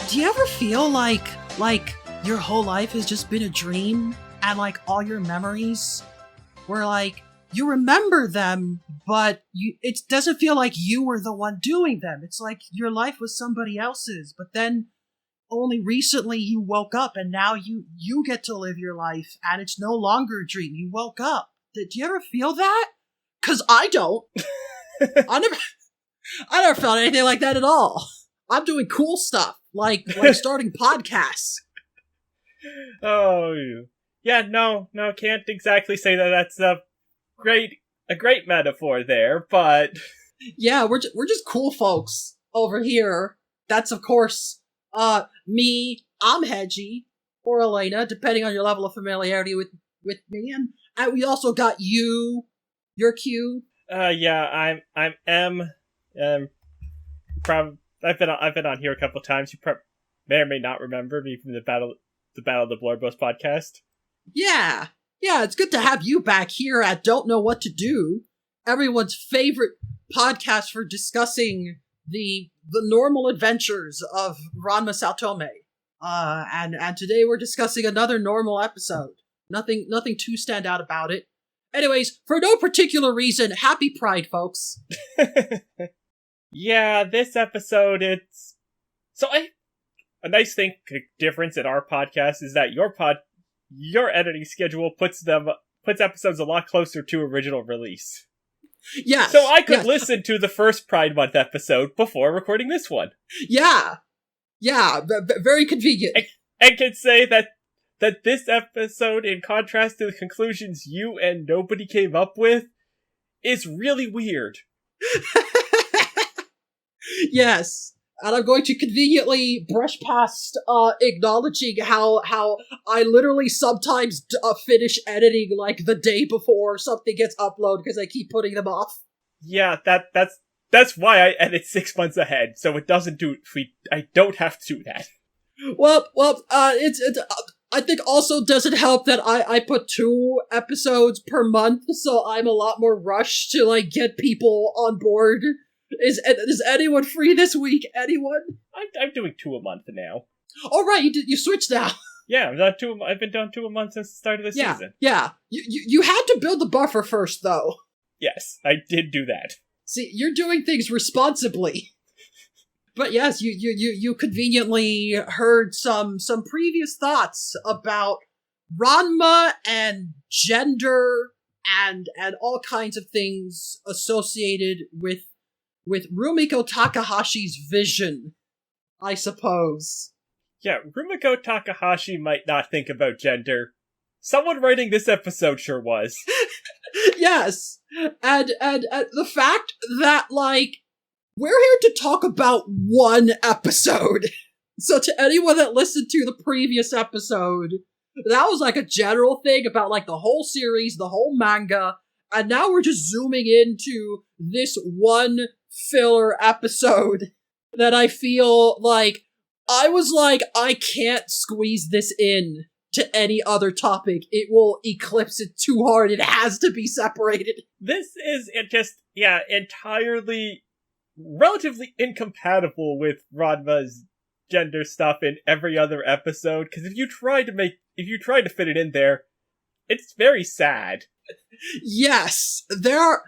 Do you ever feel like your whole life has just been a dream and like all your memories were like you remember them, but it doesn't feel like you were the one doing them. It's like your life was somebody else's, but then only recently you woke up and now you get to live your life and it's no longer a dream. You woke up. Do you ever feel that? 'Cause I don't. I never felt anything like that at all. I'm doing cool stuff, like starting podcasts. Oh, yeah, no, can't exactly say that that's a great metaphor there, but yeah, we're just cool folks over here. That's of course, me. I'm Hedgie or Elena, depending on your level of familiarity with me, and we also got you. Your Q. Yeah, I'm M. I've been on here a couple times. You may or may not remember me from the Battle of the Blorbos podcast. Yeah, it's good to have you back here at Don't Know What to Do, everyone's favorite podcast for discussing the normal adventures of Ranma Saotome. And today we're discussing another normal episode. Nothing too stand out about it. Anyways, for no particular reason, happy Pride, folks. Yeah, this episode, a nice difference in our podcast is that your editing schedule puts episodes a lot closer to original release. Yes. So I could listen to the first Pride Month episode before recording this one. Yeah, very convenient. I can say that this episode, in contrast to the conclusions you and nobody came up with, is really weird. Yes, and I'm going to conveniently brush past acknowledging how I literally sometimes finish editing like the day before something gets uploaded because I keep putting them off. Yeah, that's why I edit 6 months ahead, so it doesn't I don't have to do that. Well, it's I think also doesn't help that I put 2 episodes per month, so I'm a lot more rushed to like get people on board. Is anyone free this week? Anyone? I'm doing 2 a month now. Oh right, you switched now. Yeah, I've been doing 2 a month since the start of the season. Yeah. You had to build the buffer first, though. Yes, I did do that. See, you're doing things responsibly. But yes, you conveniently heard some previous thoughts about Ranma and gender and all kinds of things associated with Rumiko Takahashi's vision, I suppose. Yeah, Rumiko Takahashi might not think about gender. Someone writing this episode sure was. Yes, and the fact that, like, we're here to talk about one episode. So to anyone that listened to the previous episode, that was like a general thing about like the whole series, the whole manga, and now we're just zooming into this one filler episode that I feel like I can't squeeze this in to any other topic. It will eclipse it too hard. It has to be separated. This is entirely relatively incompatible with Ranma's gender stuff in every other episode, because if you try to fit it in there, it's very sad. Yes, there are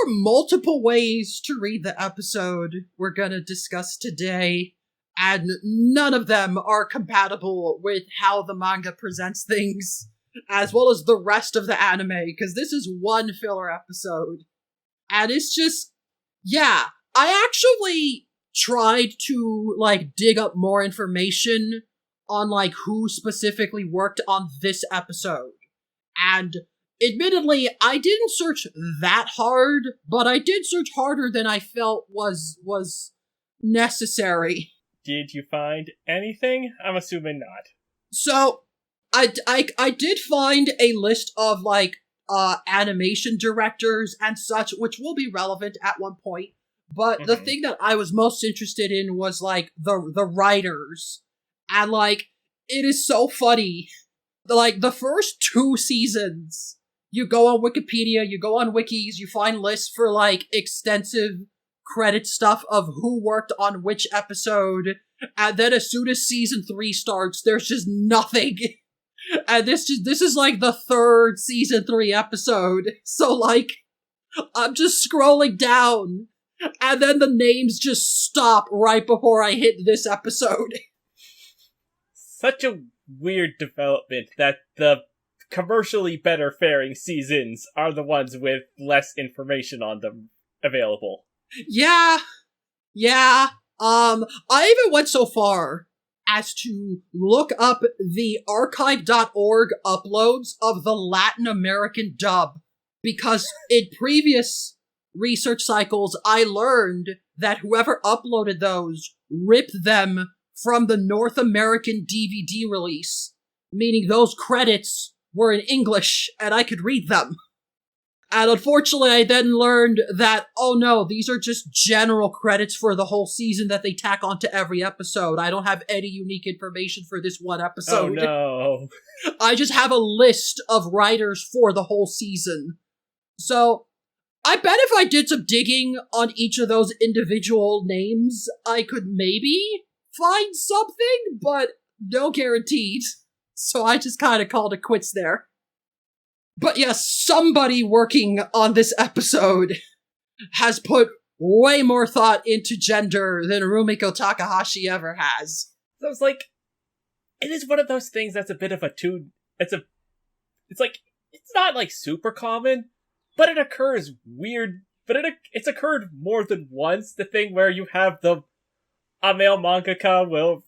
multiple ways to read the episode we're gonna discuss today, and none of them are compatible with how the manga presents things, as well as the rest of the anime, because this is one filler episode. And it's just, yeah, I actually tried to, like, dig up more information on, like, who specifically worked on this episode. And admittedly, I didn't search that hard, but I did search harder than I felt was necessary. Did you find anything? I'm assuming not. So, I did find a list of, like, animation directors and such, which will be relevant at one point. But the thing that I was most interested in was, like, the writers. And, like, it is so funny. Like, the first 2 seasons, you go on Wikipedia, you go on wikis, you find lists for, like, extensive credit stuff of who worked on which episode, And then as soon as season 3 starts, there's just nothing. And this is like the third season 3 episode. So like, I'm just scrolling down, and then the names just stop right before I hit this episode. Such a weird development that the commercially better faring seasons are the ones with less information on them available. Yeah. I even went so far as to look up the archive.org uploads of the Latin American dub, because in previous research cycles, I learned that whoever uploaded those ripped them from the North American DVD release, meaning those credits were in English and I could read them. And unfortunately, I then learned that, oh no, these are just general credits for the whole season that they tack onto every episode. I don't have any unique information for this one episode. Oh no. I just have a list of writers for the whole season. So, I bet if I did some digging on each of those individual names, I could maybe find something, but no guarantees. So I just kind of called it quits there. But yes, somebody working on this episode has put way more thought into gender than Rumiko Takahashi ever has. So it's like, it is one of those things that's a bit of a it's not like super common, but it occurs weird, but it's occurred more than once. The thing where you have a male mangaka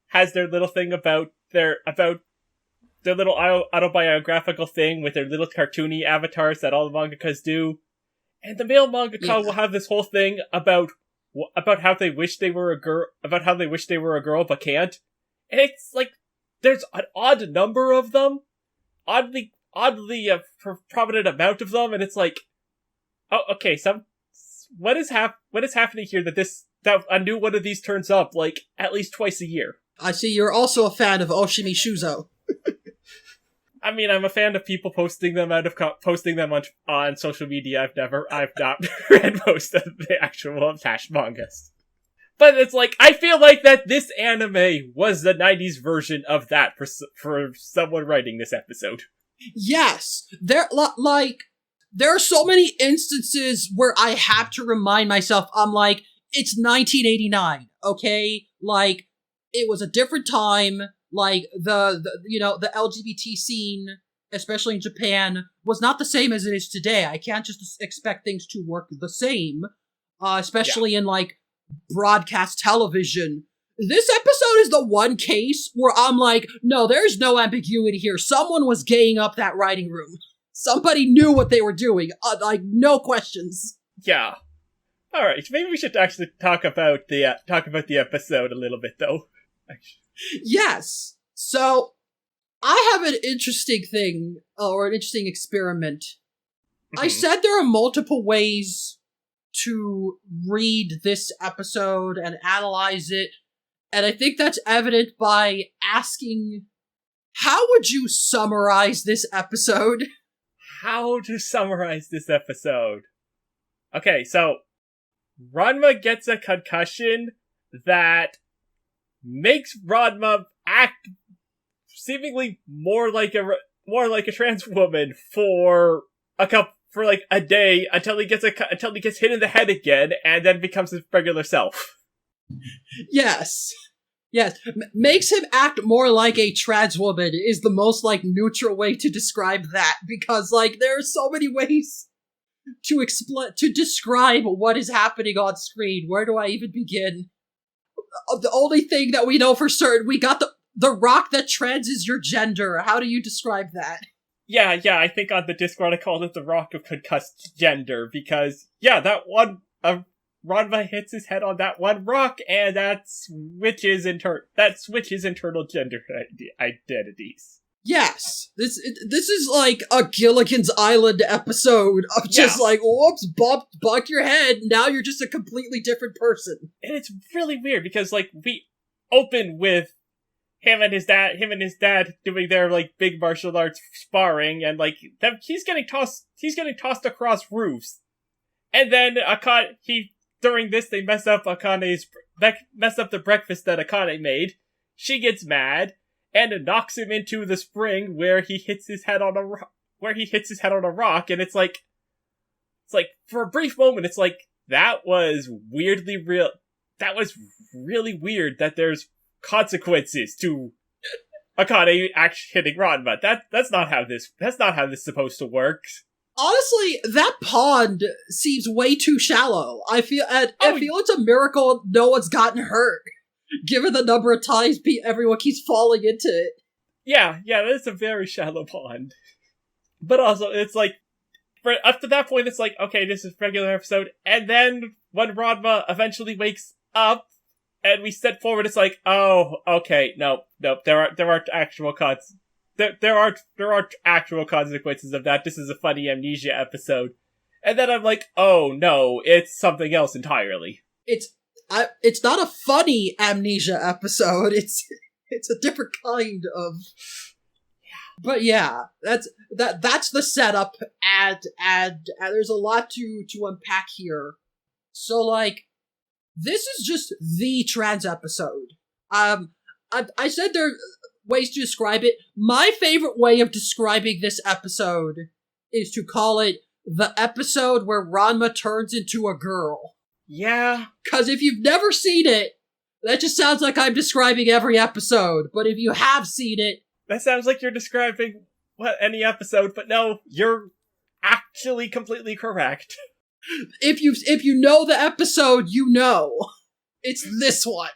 has their little thing about their little autobiographical thing with their little cartoony avatars that all the mangakas do, and the male mangaka will have this whole thing about how they wish they were a girl, but can't. And it's like there's an odd number of them, oddly prominent amount of them, and it's like, oh, okay, what is happening here that a new one of these turns up like at least twice a year. I see you're also a fan of Oshimi Shuzo. I mean, I'm a fan of people posting them on social media. I've not read most of the actual attached mangas. But it's like, I feel like that this anime was the 90s version of that for someone writing this episode. Yes, there are so many instances where I have to remind myself, I'm like, it's 1989, okay? Like, it was a different time. Like, the LGBT scene, especially in Japan, was not the same as it is today. I can't just expect things to work the same, especially in, like, broadcast television. This episode is the one case where I'm like, no, there's no ambiguity here. Someone was gaying up that writing room. Somebody knew what they were doing. Like, no questions. Yeah. Alright, maybe we should actually talk about the episode a little bit, though. Yes. So, I have an interesting thing, or an interesting experiment. I said there are multiple ways to read this episode and analyze it, and I think that's evident by asking, how would you summarize this episode? How to summarize this episode? Okay, so, Ranma gets a concussion that makes Ranma act seemingly more like a trans woman for a day until he gets hit in the head again and then becomes his regular self. Yes. Makes him act more like a trans woman is the most, like, neutral way to describe that, because, like, there are so many ways to describe what is happening on screen. Where do I even begin? The only thing that we know for certain, we got the rock that transes your gender. How do you describe that? Yeah, I think on the Discord I called it the rock of concussed gender, because, that one, Ranma hits his head on that one rock, and that switches internal gender identities. Yes, this is like a Gilligan's Island episode of just like, whoops, bonk your head, now you're just a completely different person. And it's really weird, because, like, we open with him and his dad doing their, like, big martial arts sparring, and, like, he's getting tossed across roofs. And then during this, they mess up Akane's mess up the breakfast that Akane made. She gets mad and knocks him into the spring where he hits his head on a rock, and it's like for a brief moment, it's like that was weirdly real. That was really weird that there's consequences to Akane actually hitting Ranma. That's not how this is supposed to work. Honestly, that pond seems way too shallow. I feel it's a miracle no one's gotten hurt, given the number of times everyone keeps falling into it. Yeah, that's a very shallow pond. But also, it's like, up to that point, it's like, okay, this is a regular episode, and then when Ranma eventually wakes up, and we step forward, it's like, oh, okay, no, there aren't actual there aren't actual consequences of that. This is a funny amnesia episode. And then I'm like, oh no, it's something else entirely. It's not a funny amnesia episode. It's a different kind of. But yeah, that's the setup, and there's a lot to unpack here. So like, this is just the trans episode. I said there are ways to describe it. My favorite way of describing this episode is to call it the episode where Ranma turns into a girl. Yeah. Because if you've never seen it, that just sounds like I'm describing every episode. But if you have seen it... That sounds like you're describing any episode, but no, you're actually completely correct. If you know the episode, you know. It's this one.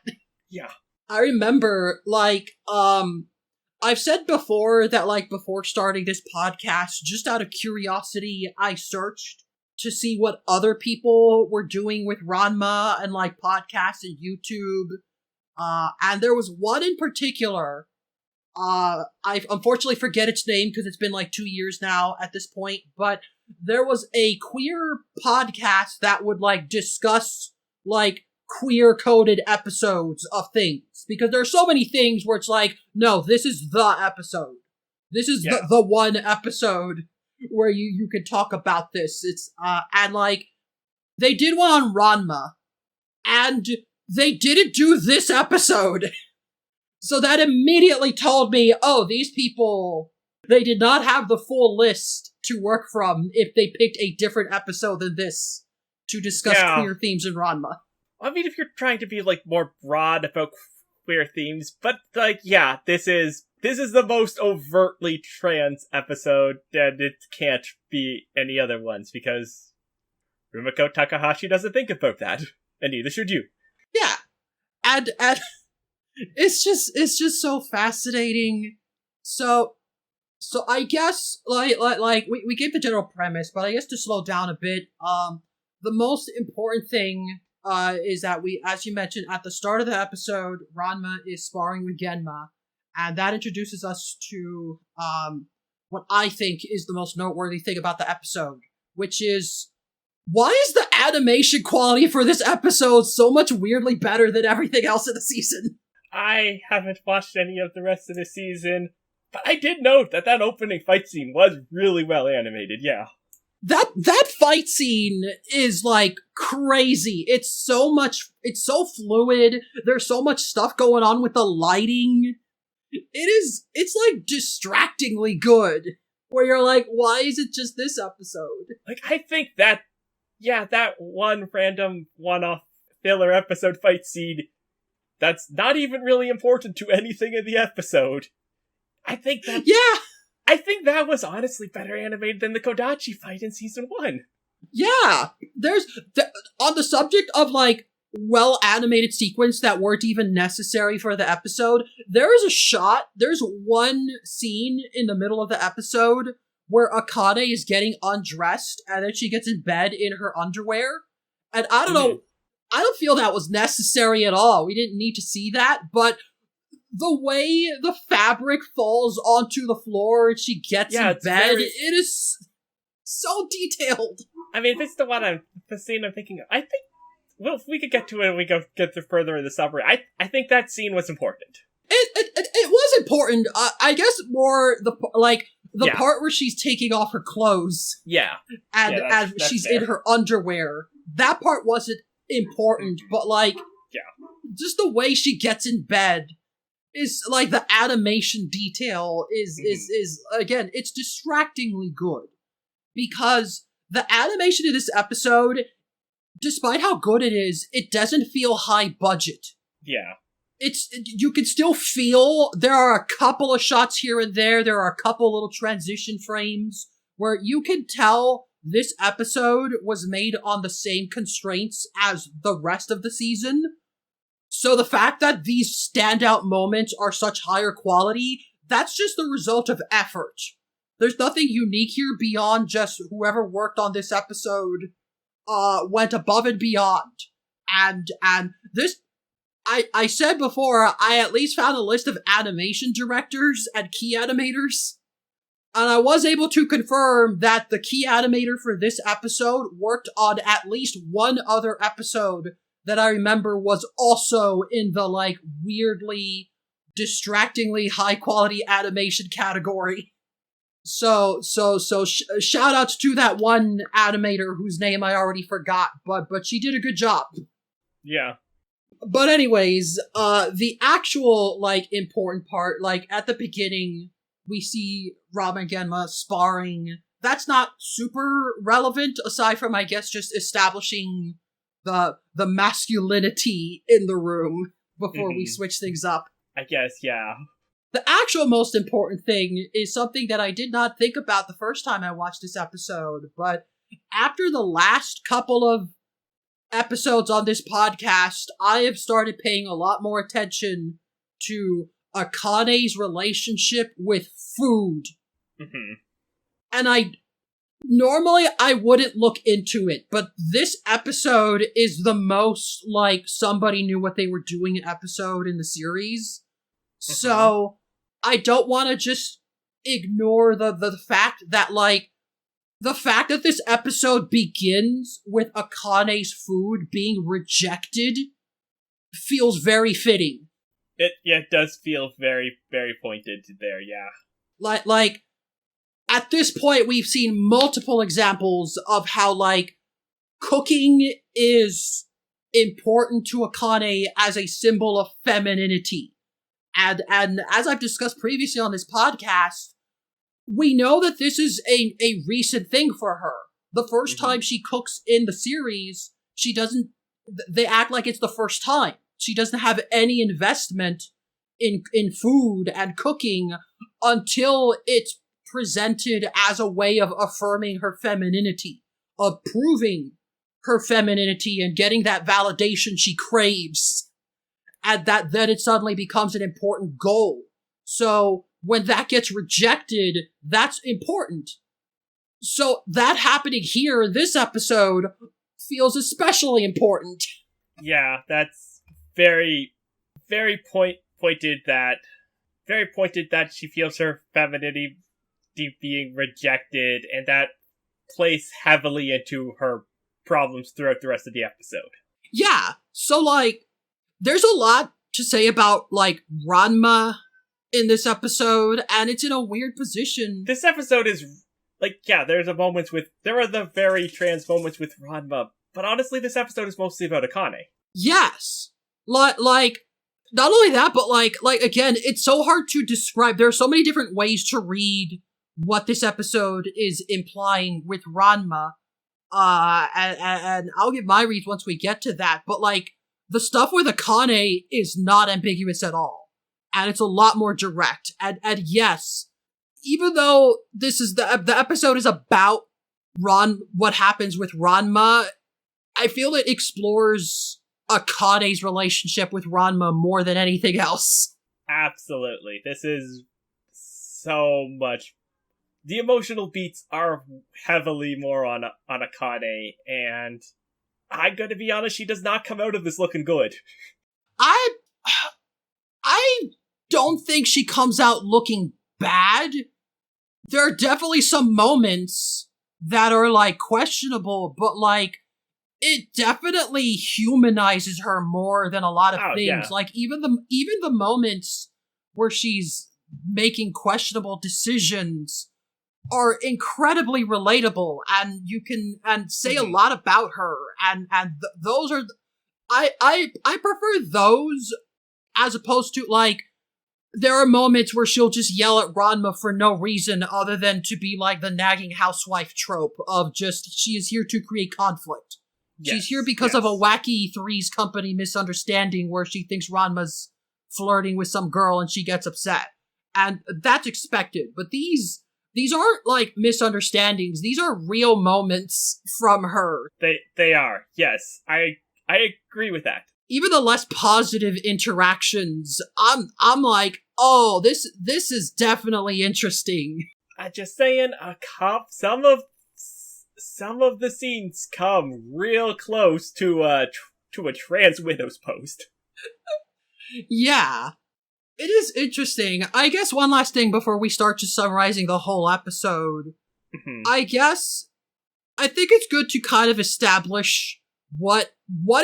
Yeah. I remember, like, I've said before that, like, before starting this podcast, just out of curiosity, I searched to see what other people were doing with Ranma and, like, podcasts and YouTube. And there was one in particular. I unfortunately forget its name because it's been, like, 2 years now at this point. But there was a queer podcast that would, like, discuss, like, queer-coded episodes of things. Because there are so many things where it's like, no, this is the episode. This is the one episode where you could talk about this. It's, and like, they did one on Ranma, and they didn't do this episode. So that immediately told me, oh, these people, they did not have the full list to work from if they picked a different episode than this to discuss queer themes in Ranma. I mean, if you're trying to be, like, more broad about queer themes, but, like, yeah, this is the most overtly trans episode, and it can't be any other ones, because Rumiko Takahashi doesn't think about that, and neither should you. Yeah, and it's just so fascinating. So I guess, like, we gave the general premise, but I guess to slow down a bit, the most important thing is that we, as you mentioned at the start of the episode, Ranma is sparring with Genma, and that introduces us to what I think is the most noteworthy thing about the episode, which is, why is the animation quality for this episode so much weirdly better than everything else in the season? I haven't watched any of the rest of the season, but I did note that opening fight scene was really well animated, yeah. That fight scene is, like, crazy. It's so fluid. There's so much stuff going on with the lighting. It's, like, distractingly good. Where you're like, why is it just this episode? Like, I think that one random one-off filler episode fight scene, that's not even really important to anything in the episode. I think that was honestly better animated than the Kodachi fight in season 1. Yeah, on the subject of, like, well-animated sequence that weren't even necessary for the episode, there's one scene in the middle of the episode where Akane is getting undressed, and then she gets in bed in her underwear, and I don't know, I don't feel that was necessary at all. We didn't need to see that, but the way the fabric falls onto the floor and she gets in bed, it is so detailed. I mean, if it's the scene I'm thinking of, I think, well, if we could get to it and we get further in the summary, I think that scene was important. It was important. I guess more the part where she's taking off her clothes. Yeah. And as she's fair. In her underwear. That part wasn't important, but like... Yeah. just the way she gets in bed is, like, the animation detail is again, it's distractingly good. Because the animation in this episode, despite how good it is, it doesn't feel high budget. Yeah. You can still feel, there are a couple of shots here and there are a couple little transition frames where you can tell this episode was made on the same constraints as the rest of the season. So the fact that these standout moments are such higher quality, that's just the result of effort. There's nothing unique here beyond just whoever worked on this episode went above and beyond. And this, I said before, I at least found a list of animation directors and key animators. And I was able to confirm that the key animator for this episode worked on at least one other episode that I remember was also in the, like, weirdly, distractingly high-quality animation category. So shout outs to that one animator whose name I already forgot, but she did a good job. Yeah. But anyways, the actual, like, important part, like, at the beginning, we see Ranma and Genma sparring. That's not super relevant, aside from, I guess, just establishing the masculinity in the room before we switch things up. I guess, yeah. The actual most important thing is something that I did not think about the first time I watched this episode, but after the last couple of episodes on this podcast, I have started paying a lot more attention to Akane's relationship with food. Mm-hmm. And normally I wouldn't look into it, but this episode is the most, like, somebody knew what they were doing episode in the series. Mm-hmm. So I don't want to just ignore the fact that, like, the fact that this episode begins with Akane's food being rejected feels very fitting. It does feel very, very pointed there, yeah. Like, at this point, we've seen multiple examples of how, like, cooking is important to Akane as a symbol of femininity. And as I've discussed previously on this podcast, we know that this is a recent thing for her. The first time she cooks in the series, they act like it's the first time. She doesn't have any investment in food and cooking until it's presented as a way of affirming her femininity, of proving her femininity and getting that validation she craves. And then it suddenly becomes an important goal. So when that gets rejected, that's important. So that happening here in this episode feels especially important. Yeah, that's very, very pointed that she feels her femininity being rejected, and that plays heavily into her problems throughout the rest of the episode. Yeah, so, like, there's a lot to say about, like, Ranma in this episode, and it's in a weird position. This episode is, like, yeah, there are the very trans moments with Ranma, but honestly, this episode is mostly about Akane. Yes. Like, not only that, but, like, again, it's so hard to describe. There are so many different ways to read what this episode is implying with Ranma, and I'll give my reads once we get to that, but, like, the stuff with Akane is not ambiguous at all. And it's a lot more direct. And yes, even though this is the episode is about what happens with Ranma, I feel it explores Akane's relationship with Ranma more than anything else. Absolutely. This is so much. The emotional beats are heavily more on Akane, and I'm gonna be honest, she does not come out of this looking good. I don't think she comes out looking bad. There are definitely some moments that are, like, questionable, but, like, it definitely humanizes her more than a lot of things. Yeah. Like, even the moments where she's making questionable decisions are incredibly relatable, and you can say a lot about her, and those are I prefer those as opposed to, like, there are moments where she'll just yell at Ranma for no reason other than to be like the nagging housewife trope of just, she is here to create conflict. Yes, She's here because of a wacky Threes Company misunderstanding where she thinks Ranma's flirting with some girl and she gets upset. And that's expected. But these aren't like misunderstandings. These are real moments from her. They are. Yes. I agree with that. Even the less positive interactions, I'm like, oh, this is definitely interesting. I'm just saying, some of the scenes come real close to a trans widow's post. Yeah, it is interesting. I guess one last thing before we start just summarizing the whole episode. Mm-hmm. I think it's good to kind of establish what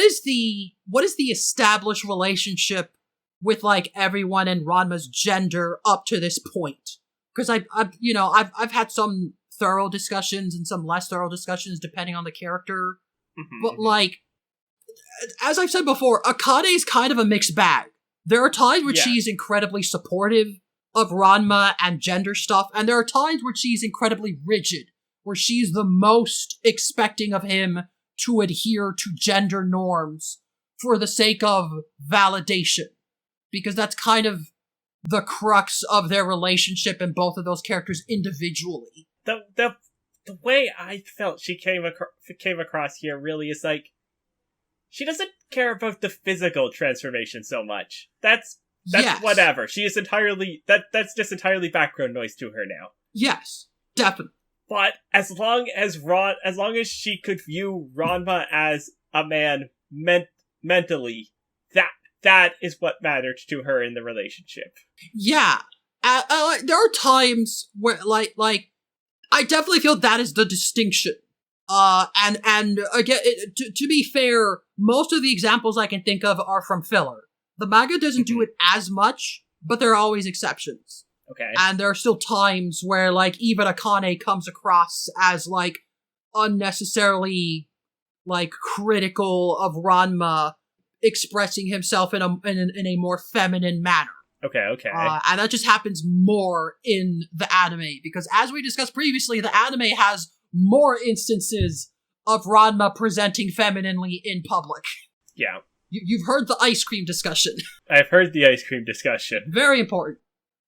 is the established relationship with like everyone in Ranma's gender up to this point. Because I've had some thorough discussions and some less thorough discussions depending on the character. Mm-hmm. But like, as I've said before, Akane is kind of a mixed bag. There are times where she's incredibly supportive of Ranma and gender stuff, and there are times where she's incredibly rigid, where she's the most expecting of him to adhere to gender norms for the sake of validation. Because that's kind of the crux of their relationship in both of those characters individually. The way I felt she came across here really is like, she doesn't care about the physical transformation so much. That's whatever. She is entirely that's just entirely background noise to her now. Yes, definitely. But as long as she could view Ranma as a man mentally, that is what mattered to her in the relationship. Yeah, there are times where like I definitely feel that is the distinction. And again, to be fair, most of the examples I can think of are from filler. The manga doesn't do it as much, but there are always exceptions. Okay. And there are still times where, like, even Akane comes across as, like, unnecessarily, like, critical of Ranma expressing himself in a more feminine manner. Okay. And that just happens more in the anime, because as we discussed previously, the anime has more instances of Ranma presenting femininely in public. Yeah. You've heard the ice cream discussion. I've heard the ice cream discussion. Very important.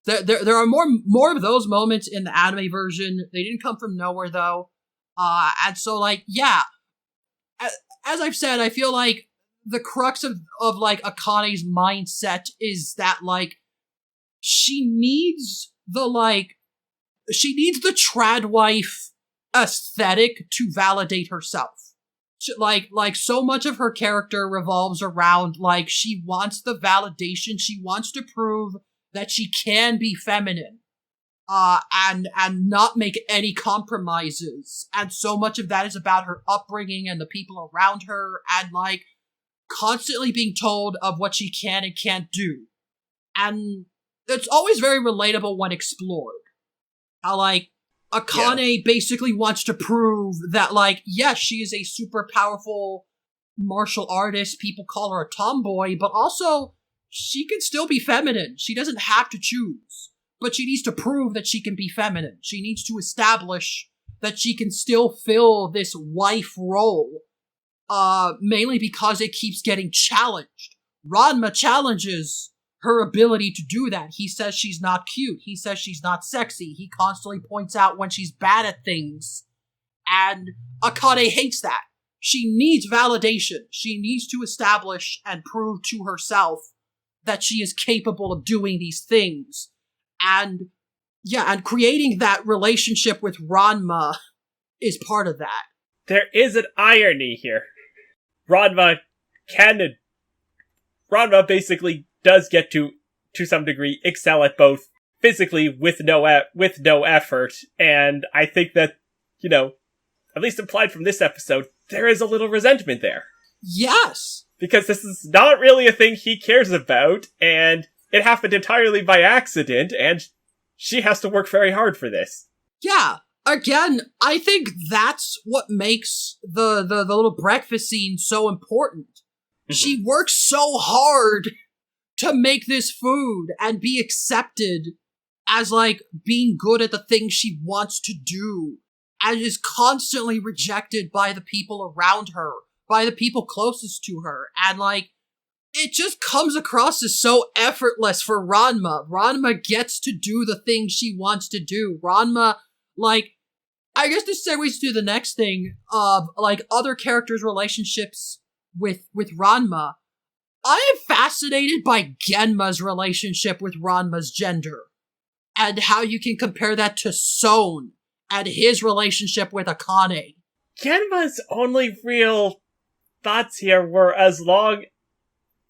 There are more of those moments in the anime version. They didn't come from nowhere, though. And so, like, yeah. As I've said, I feel like the crux of like, Akane's mindset is that, like, she needs the trad wife aesthetic to validate herself. Like so much of her character revolves around, like, she wants the validation, she wants to prove that she can be feminine, and not make any compromises, and so much of that is about her upbringing and the people around her, and, like, constantly being told of what she can and can't do. And it's always very relatable when explored. Like, Akane basically wants to prove that, like, yes, she is a super powerful martial artist, people call her a tomboy, but also, she can still be feminine. She doesn't have to choose. But she needs to prove that she can be feminine. She needs to establish that she can still fill this wife role, mainly because it keeps getting challenged. Ranma challenges her ability to do that. He says she's not cute. He says she's not sexy. He constantly points out when she's bad at things. And Akane hates that. She needs validation. She needs to establish and prove to herself that she is capable of doing these things. And creating that relationship with Ranma is part of that. There is an irony here. Ranma basically does get to some degree, excel at both physically with no effort, and I think that, at least implied from this episode, there is a little resentment there. Yes! Because this is not really a thing he cares about, and it happened entirely by accident, and she has to work very hard for this. Yeah, again, I think that's what makes the little breakfast scene so important. She works so hard to make this food and be accepted as, like, being good at the thing she wants to do, and is constantly rejected by the people around her, by the people closest to her, and, like, it just comes across as so effortless for Ranma. Ranma gets to do the thing she wants to do. Ranma, like, I guess this segues to the next thing of, like, other characters' relationships with Ranma. I am fascinated by Genma's relationship with Ranma's gender, and how you can compare that to Son and his relationship with Akane. Genma's only real thoughts here were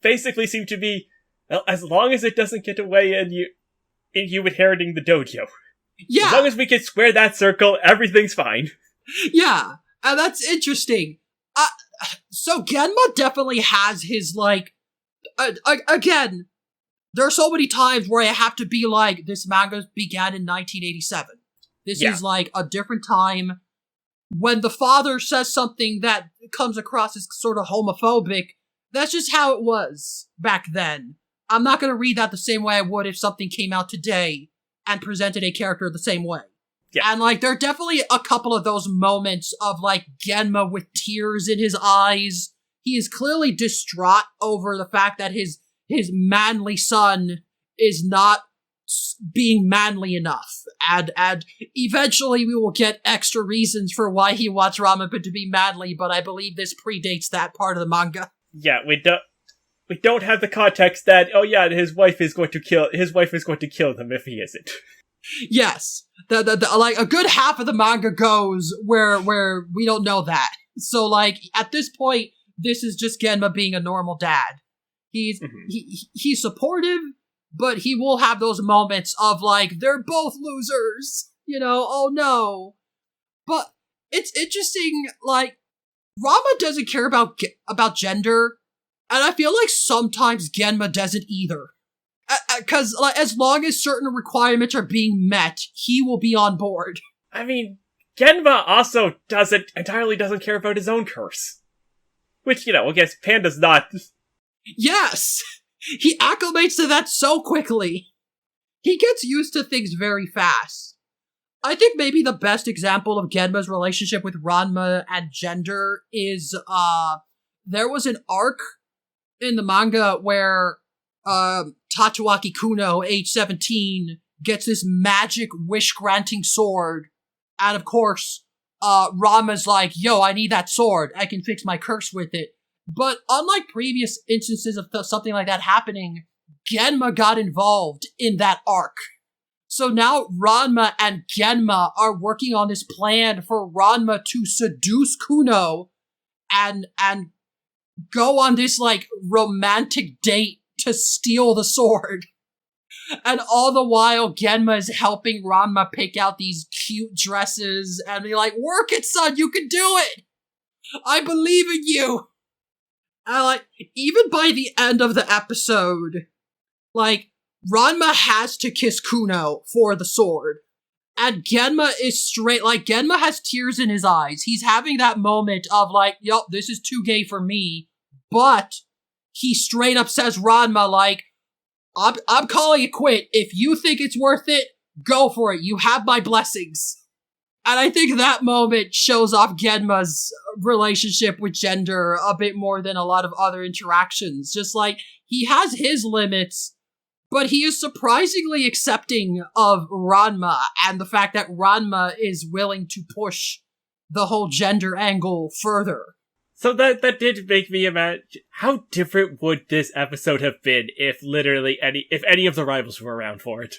basically seem to be, well, as long as it doesn't get away in you inheriting the dojo. Yeah. As long as we can square that circle, everything's fine. Yeah, and that's interesting. So Genma definitely has his, like, again, there are so many times where I have to be like, this manga began in 1987. This is, like, a different time. When the father says something that comes across as sort of homophobic, that's just how it was back then. I'm not going to read that the same way I would if something came out today and presented a character the same way. Yeah. And, like, there are definitely a couple of those moments of, like, Genma with tears in his eyes. He is clearly distraught over the fact that his manly son is not being manly enough. And eventually we will get extra reasons for why he wants Ranma to be manly, but I believe this predates that part of the manga. Yeah, we don't have the context that, oh yeah, his wife is going to kill him if he isn't. Yes. The like, a good half of the manga goes where we don't know that. So, like, at this point, this is just Genma being a normal dad. He's supportive, but he will have those moments of, like, they're both losers, you know, oh no. But it's interesting, like, Ranma doesn't care about gender, and I feel like sometimes Genma doesn't either. Because, like, as long as certain requirements are being met, he will be on board. I mean, Genma also doesn't care about his own curse. Which, you know, I guess Panda's not. Yes! He acclimates to that so quickly. He gets used to things very fast. I think maybe the best example of Genma's relationship with Ranma and gender is, there was an arc in the manga where, Tachiwaki Kuno, age 17, gets this magic wish-granting sword, and of course, Ranma's like, yo, I need that sword, I can fix my curse with it. But unlike previous instances of something like that happening, Genma got involved in that arc. So now Ranma and Genma are working on this plan for Ranma to seduce Kuno and go on this, like, romantic date to steal the sword. And all the while, Genma is helping Ranma pick out these cute dresses and be like, work it, son, you can do it! I believe in you! And, like, even by the end of the episode, like, Ranma has to kiss Kuno for the sword. And Genma is straight, like, Genma has tears in his eyes. He's having that moment of, like, yup, this is too gay for me. But he straight up says, Ranma, like, I'm calling it quit. If you think it's worth it, go for it. You have my blessings. And I think that moment shows off Genma's relationship with gender a bit more than a lot of other interactions. Just like, he has his limits, but he is surprisingly accepting of Ranma and the fact that Ranma is willing to push the whole gender angle further. So that did make me imagine, how different would this episode have been if literally any of the rivals were around for it?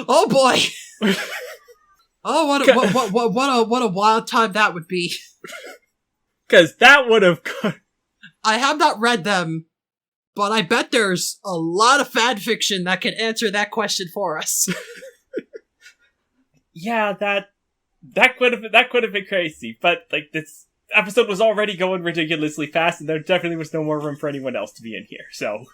Oh boy! Oh, what a wild time that would be. Because that would have... I have not read them, but I bet there's a lot of fan fiction that can answer that question for us. Yeah, that could have been crazy, but, like, this episode was already going ridiculously fast, and there definitely was no more room for anyone else to be in here, so...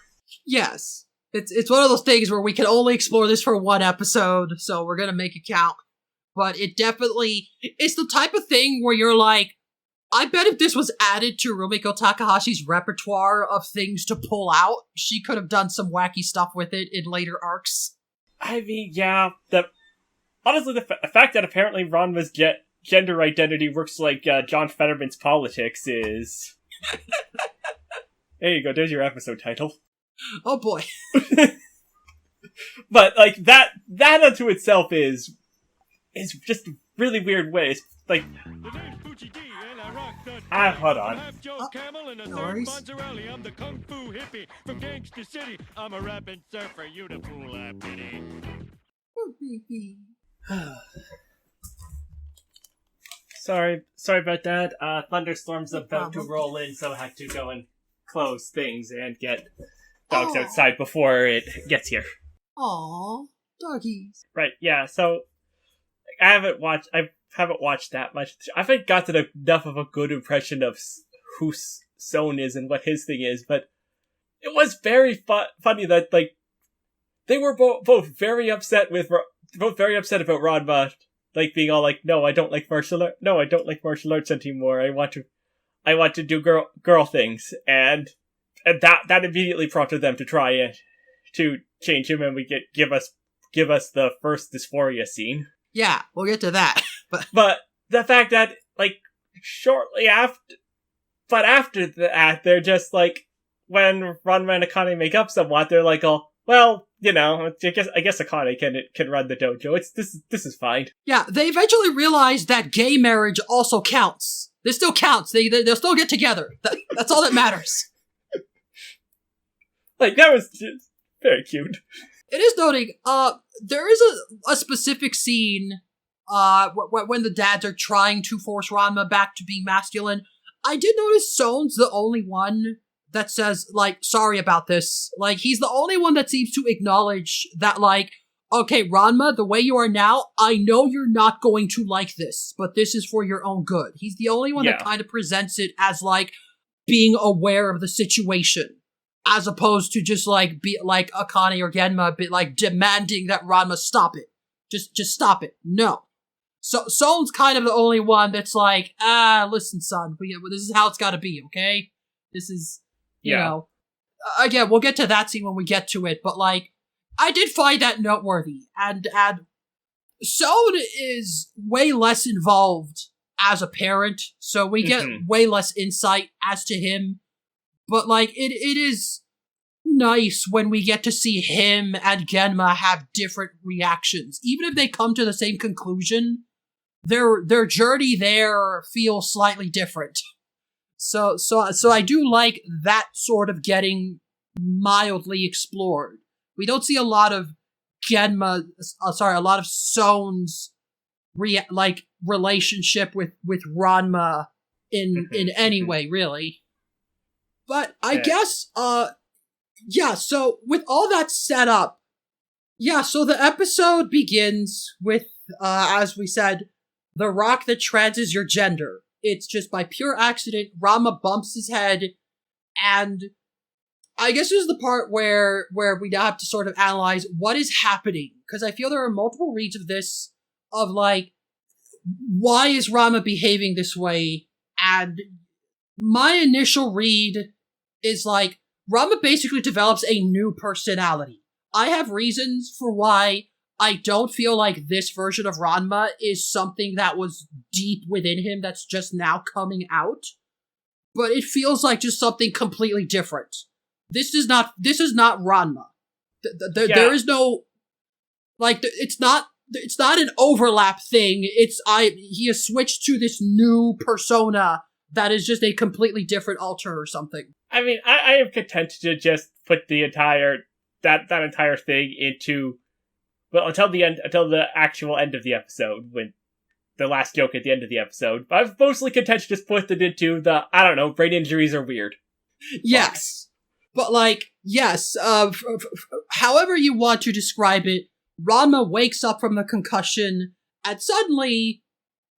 Yes. It's one of those things where we can only explore this for one episode, so we're gonna make it count. But it definitely... It's the type of thing where you're like, I bet if this was added to Rumiko Takahashi's repertoire of things to pull out, she could have done some wacky stuff with it in later arcs. I mean, yeah, honestly, the fact that apparently Ranma's gender identity works like John Fetterman's politics is... There you go, there's your episode title. Oh boy. But, like, that unto itself is just a really weird way. It's like... hold on. No worries. I'm the Kung Fu hippie from Gangsta City. I'm a rapping surfer, you the fool I pity. Oh, baby. Sorry about that. Thunderstorm's about to roll in, so I had to go and close things and get dogs outside before it gets here. Aww, doggies. Right, yeah, so I haven't watched that much. I haven't gotten enough of a good impression of who Son is and what his thing is, but it was very funny that, like, they were both very upset about Ranma, like, being all like, no, I don't like martial arts anymore. I want to do girl things, and that immediately prompted them to try to change him, and give us the first dysphoria scene. Yeah, we'll get to that. But the fact that, like, shortly after that, they're just like, when Ranma and Akane make up somewhat, they're like, oh, well, you know, I guess Akane can run the dojo. This is fine. Yeah, they eventually realized that gay marriage also counts. This still counts. They'll still get together. That's all that matters. Like, that was just very cute. It is noting, there is a specific scene, when the dads are trying to force Ranma back to being masculine. I did notice Son's the only one that says, like, sorry about this. Like, he's the only one that seems to acknowledge that, like, okay, Ranma, the way you are now, I know you're not going to like this, but this is for your own good. He's the only one that kind of presents it as, like, being aware of the situation, as opposed to just, like, be like Akane or Genma, like, demanding that Ranma stop it. Just stop it. No. So Son's kind of the only one that's like, listen, son, this is how it's gotta be, okay? This is... You know, again, we'll get to that scene when we get to it, but, like, I did find that noteworthy, and Son is way less involved as a parent, so we get way less insight as to him, but, like, it is nice when we get to see him and Genma have different reactions. Even if they come to the same conclusion, their journey there feels slightly different. So I do like that sort of getting mildly explored. We don't see a lot of Son's relationship with Ranma in any way, really. But I guess, so with all that set up, so the episode begins with, as we said, the rock that trances your gender. It's just by pure accident, Ranma bumps his head, and I guess this is the part where we now have to sort of analyze what is happening, because I feel there are multiple reads of this, of, like, why is Ranma behaving this way, and my initial read is, like, Ranma basically develops a new personality. I have reasons for why I don't feel like this version of Ranma is something that was deep within him that's just now coming out. But it feels like just something completely different. This is not Ranma. There is no, like, it's not an overlap thing. He has switched to this new persona that is just a completely different alter or something. I mean, I am content to just put the entire thing into, well, until the actual end of the episode, when the last joke at the end of the episode. But I'm mostly content to just put it into the, I don't know, brain injuries are weird. Yes. But, like, yes, however you want to describe it, Ranma wakes up from the concussion, and suddenly,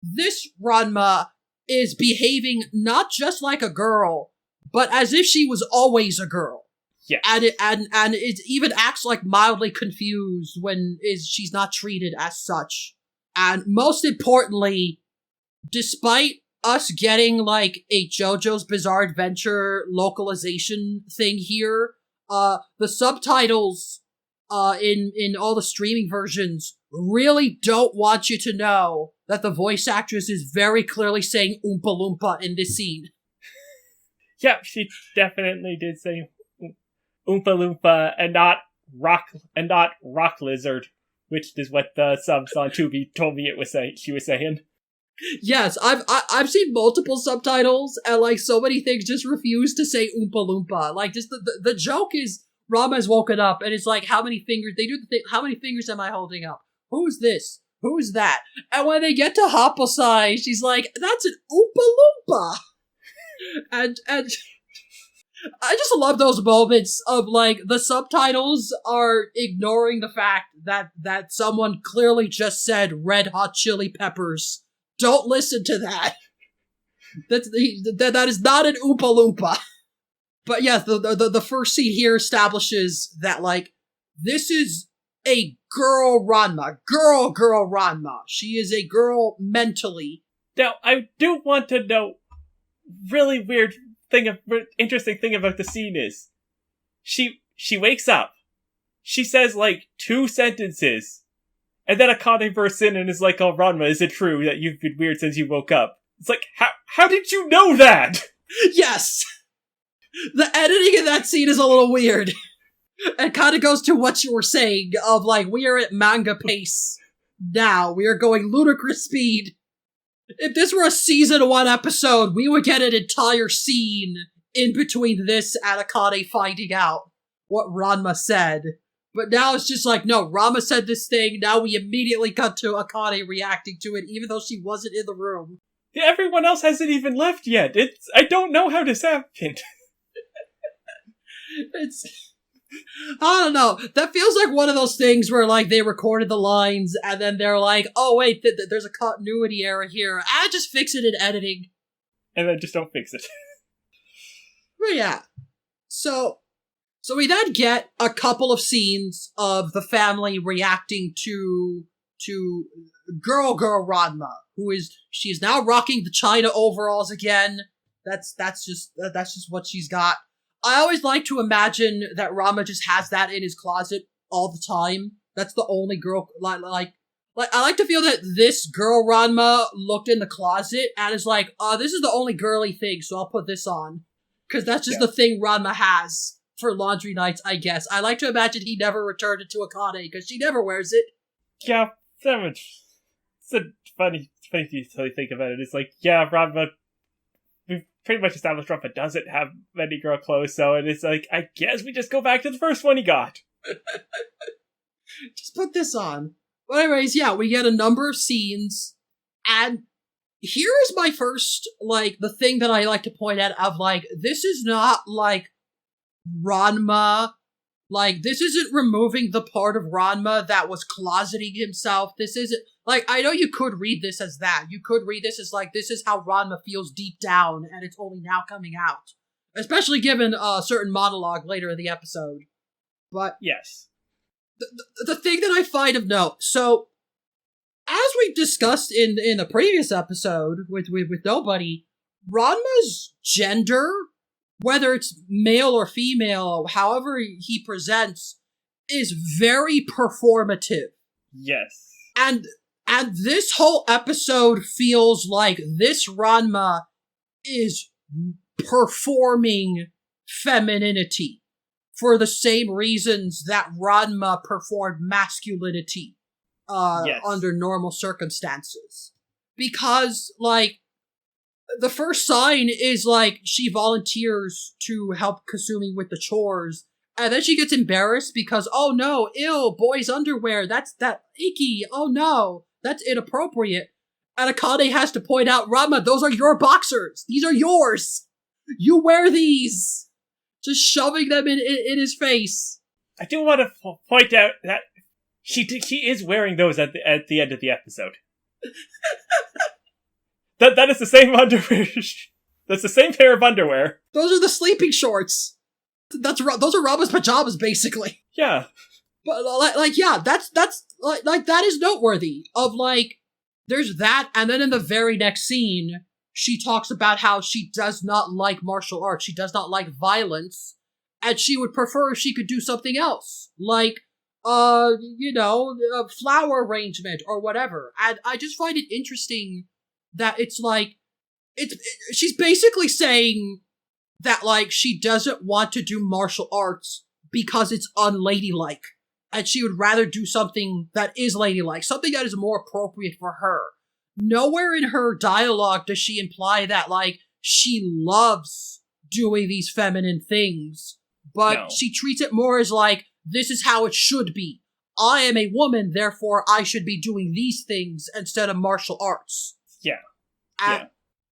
this Ranma is behaving not just like a girl, but as if she was always a girl. Yeah. And it even acts like mildly confused when she's not treated as such. And most importantly, despite us getting, like, a JoJo's Bizarre Adventure localization thing here. The subtitles, in all the streaming versions really don't want you to know that the voice actress is very clearly saying Oompa Loompa in this scene. Yeah, she definitely did say Oompa Loompa and not rock lizard, which is what the subs on Tubi told me she was saying. Yes, I've seen multiple subtitles, and, like, so many things just refuse to say Oompa Loompa. Like, just the joke is Ranma has woken up, and it's like, how many fingers, they do the thing, how many fingers am I holding up? Who's this? Who's that? And when they get to Happosai, she's like, that's an Oompa Loompa! and I just love those moments of, like, the subtitles are ignoring the fact that someone clearly just said Red Hot Chili Peppers. Don't listen to that. That is not an Oompa Loompa. But yes, the first scene here establishes that, like, this is a girl Ranma. Girl Ranma. She is a girl mentally. Now, I do want to know, really interesting thing about the scene is, she wakes up, she says, like, 2 sentences, and then Akane bursts in and is like, oh, Ranma, is it true that you've been weird since you woke up? It's like, how did you know that? Yes! The editing in that scene is a little weird. It kind of goes to what you were saying, of, like, we are at manga pace now. We are going ludicrous speed. If this were a season 1 episode, we would get an entire scene in between this and Akane finding out what Ranma said. But now it's just like, no, Ranma said this thing, now we immediately cut to Akane reacting to it, even though she wasn't in the room. Everyone else hasn't even left yet. I don't know how this happened. I don't know. That feels like one of those things where, like, they recorded the lines, and then they're like, oh, wait, there's a continuity error here. Just fix it in editing. And then just don't fix it. But yeah. So we then get a couple of scenes of the family reacting to girl Ranma, she's now rocking the China overalls again. That's just what she's got. I always like to imagine that Ranma just has that in his closet all the time. That's the only girl, like I like to feel that this girl Ranma looked in the closet and is like, this is the only girly thing, so I'll put this on. Cause that's just the thing Ranma has for laundry nights, I guess. I like to imagine he never returned it to Akane, because she never wears it. Yeah, it's a funny thing to think about it. It's like, yeah, Ranma, we've pretty much established Ranma doesn't have many girl clothes, so it's like, I guess we just go back to the first one he got. Just put this on. But anyways, yeah, we get a number of scenes, and here is my first, like, the thing that I like to point out of, like, this is not, like, Ranma, like, this isn't removing the part of Ranma that was closeting himself. This isn't, like, I know you could read this as that. You could read this as, like, this is how Ranma feels deep down, and it's only now coming out. Especially given a certain monologue later in the episode. But yes. The thing that I find of note, so, as we discussed in the previous episode with Nobody, Ranma's gender, whether it's male or female, however he presents, is very performative. Yes. And this whole episode feels like this Ranma is performing femininity for the same reasons that Ranma performed masculinity under normal circumstances. Because, like, the first sign is, like, she volunteers to help Kasumi with the chores, and then she gets embarrassed because, oh no, ew, boys' underwear, that's icky, oh no, that's inappropriate. And Akane has to point out, Ranma, those are your boxers, these are yours, you wear these, just shoving them in his face. I do want to point out that she is wearing those at the end of the episode. That is the same underwear. That's the same pair of underwear. Those are the sleeping shorts. Those are Ranma's pajamas, basically. Yeah. But like yeah, that's like that is noteworthy. Of like, there's that, and then in the very next scene, she talks about how she does not like martial arts, she does not like violence, and she would prefer if she could do something else, like, flower arrangement or whatever. And I just find it interesting that it's like, she's basically saying that, like, she doesn't want to do martial arts because it's unladylike, and she would rather do something that is ladylike, something that is more appropriate for her. Nowhere in her dialogue does she imply that, like, she loves doing these feminine things, but No. she treats it more as, like, this is how it should be. I am a woman, therefore I should be doing these things instead of martial arts. Yeah.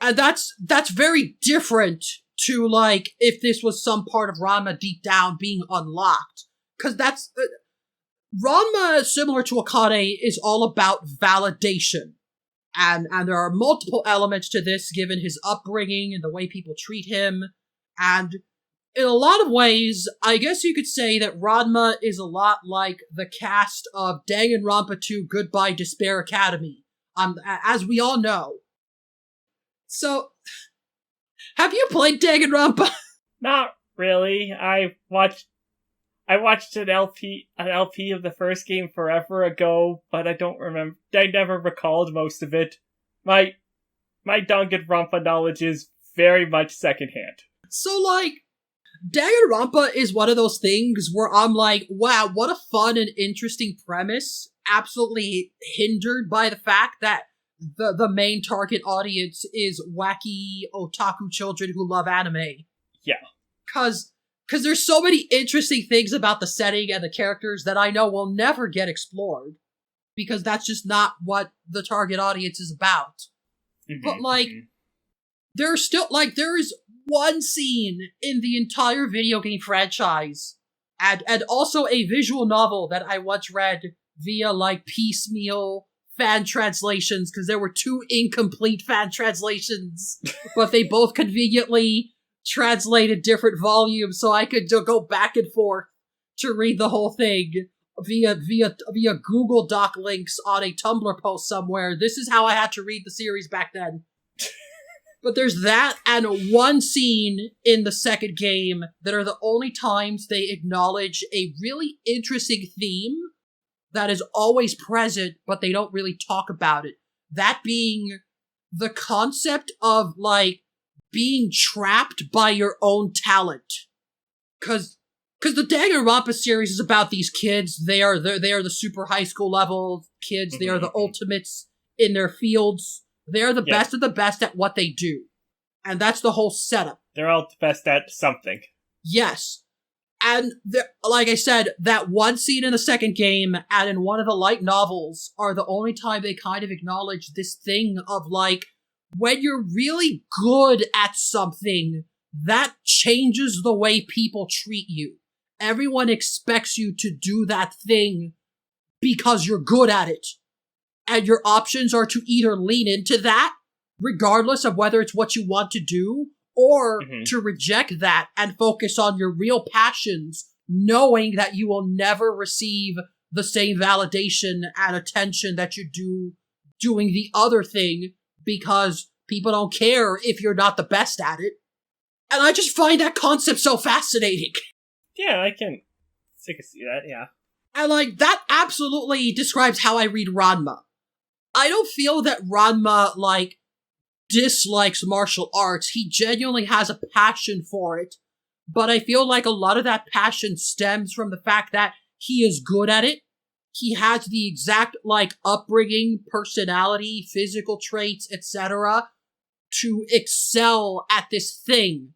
And that's very different to, like, if this was some part of Ranma deep down being unlocked. Because that's... Ranma, similar to Akane, is all about validation. And there are multiple elements to this, given his upbringing and the way people treat him. And in a lot of ways, I guess you could say that Ranma is a lot like the cast of Danganronpa 2 Goodbye Despair Academy, as we all know. So, have you played Danganronpa? Not really. I watched an LP of the first game forever ago, but I don't remember. I never recalled most of it. My Danganronpa knowledge is very much secondhand. So, like, Danganronpa is one of those things where I'm like, wow, what a fun and interesting premise, absolutely hindered by the fact that the main target audience is wacky otaku children who love anime. Yeah. Cause there's so many interesting things about the setting and the characters that I know will never get explored. Because that's just not what the target audience is about. Mm-hmm, But, like, there's still, like, there is one scene in the entire video game franchise, and also a visual novel that I once read via, like, piecemeal fan translations, because there were 2 incomplete fan translations, but they both conveniently translated different volumes, so I could go back and forth to read the whole thing via Google Doc links on a Tumblr post somewhere. This is how I had to read the series back then. But there's that and one scene in the second game that are the only times they acknowledge a really interesting theme that is always present, but they don't really talk about it. That being the concept of, like, being trapped by your own talent. Cause the Danganronpa series is about these kids. They are the super high school level kids. They are the ultimates in their fields. They're the best of the best at what they do. And that's the whole setup. They're all the best at something. Yes. And like I said, that one scene in the second game and in one of the light novels are the only time they kind of acknowledge this thing of, like, when you're really good at something, that changes the way people treat you. Everyone expects you to do that thing because you're good at it. And your options are to either lean into that, regardless of whether it's what you want to do, or to reject that and focus on your real passions, knowing that you will never receive the same validation and attention that you do doing the other thing, because people don't care if you're not the best at it. And I just find that concept so fascinating. Yeah, I can see that, yeah. And, like, that absolutely describes how I read Ranma. I don't feel that Ranma, like, dislikes martial arts. He genuinely has a passion for it. But I feel like a lot of that passion stems from the fact that he is good at it. He has the exact, like, upbringing, personality, physical traits, etc. to excel at this thing.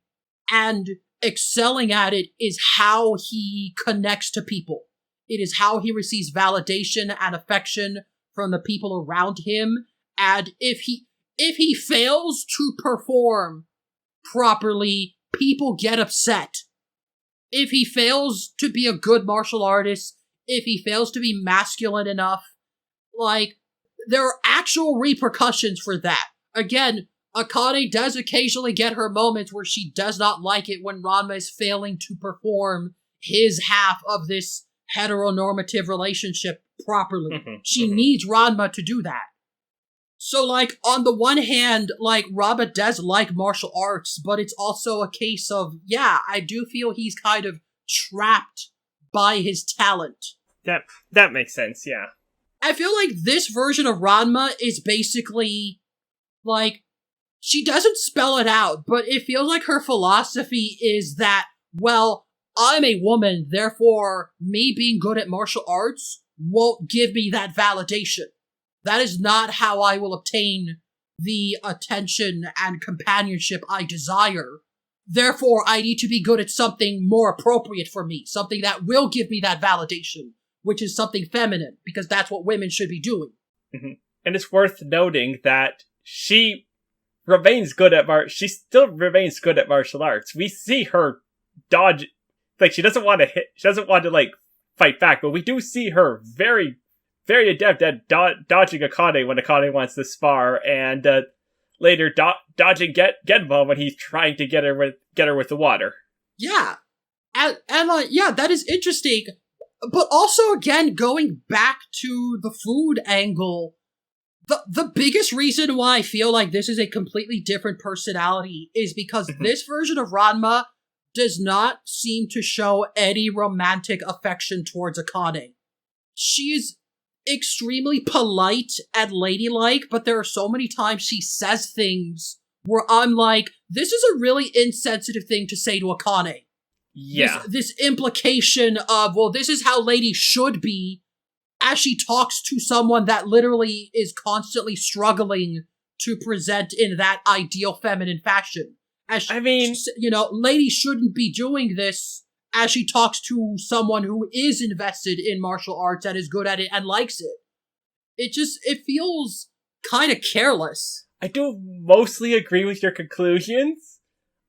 And excelling at it is how he connects to people. It is how he receives validation and affection from the people around him. And if he fails to perform properly, people get upset. If he fails to be a good martial artist, if he fails to be masculine enough, like, there are actual repercussions for that. Again, Akane does occasionally get her moments where she does not like it when Ranma is failing to perform his half of this heteronormative relationship properly. She needs Ranma to do that. So, like, on the one hand, like, Ranma does like martial arts, but it's also a case of, yeah, I do feel he's kind of trapped by his talent. That makes sense, yeah. I feel like this version of Ranma is basically, like, she doesn't spell it out, but it feels like her philosophy is that, well, I'm a woman, therefore me being good at martial arts won't give me that validation. That is not how I will obtain the attention and companionship I desire. Therefore, I need to be good at something more appropriate for me, something that will give me that validation, which is something feminine, because that's what women should be doing. Mm-hmm. And it's worth noting that she still remains good at martial arts. We see her dodge, like, she doesn't want to like, fight back, but we do see her very, very adept at dodging Akane when Akane wants to spar, and later dodging Genma when he's trying to get her with the water. Yeah. And yeah, that is interesting. But also, again, going back to the food angle, the biggest reason why I feel like this is a completely different personality is because this version of Ranma does not seem to show any romantic affection towards Akane. She is extremely polite and ladylike, but there are so many times she says things where I'm like, this is a really insensitive thing to say to Akane. Yeah. This implication of, well, this is how ladies should be, as she talks to someone that literally is constantly struggling to present in that ideal feminine fashion. Ladies shouldn't be doing this, as she talks to someone who is invested in martial arts and is good at it and likes it. It feels kind of careless. I do mostly agree with your conclusions,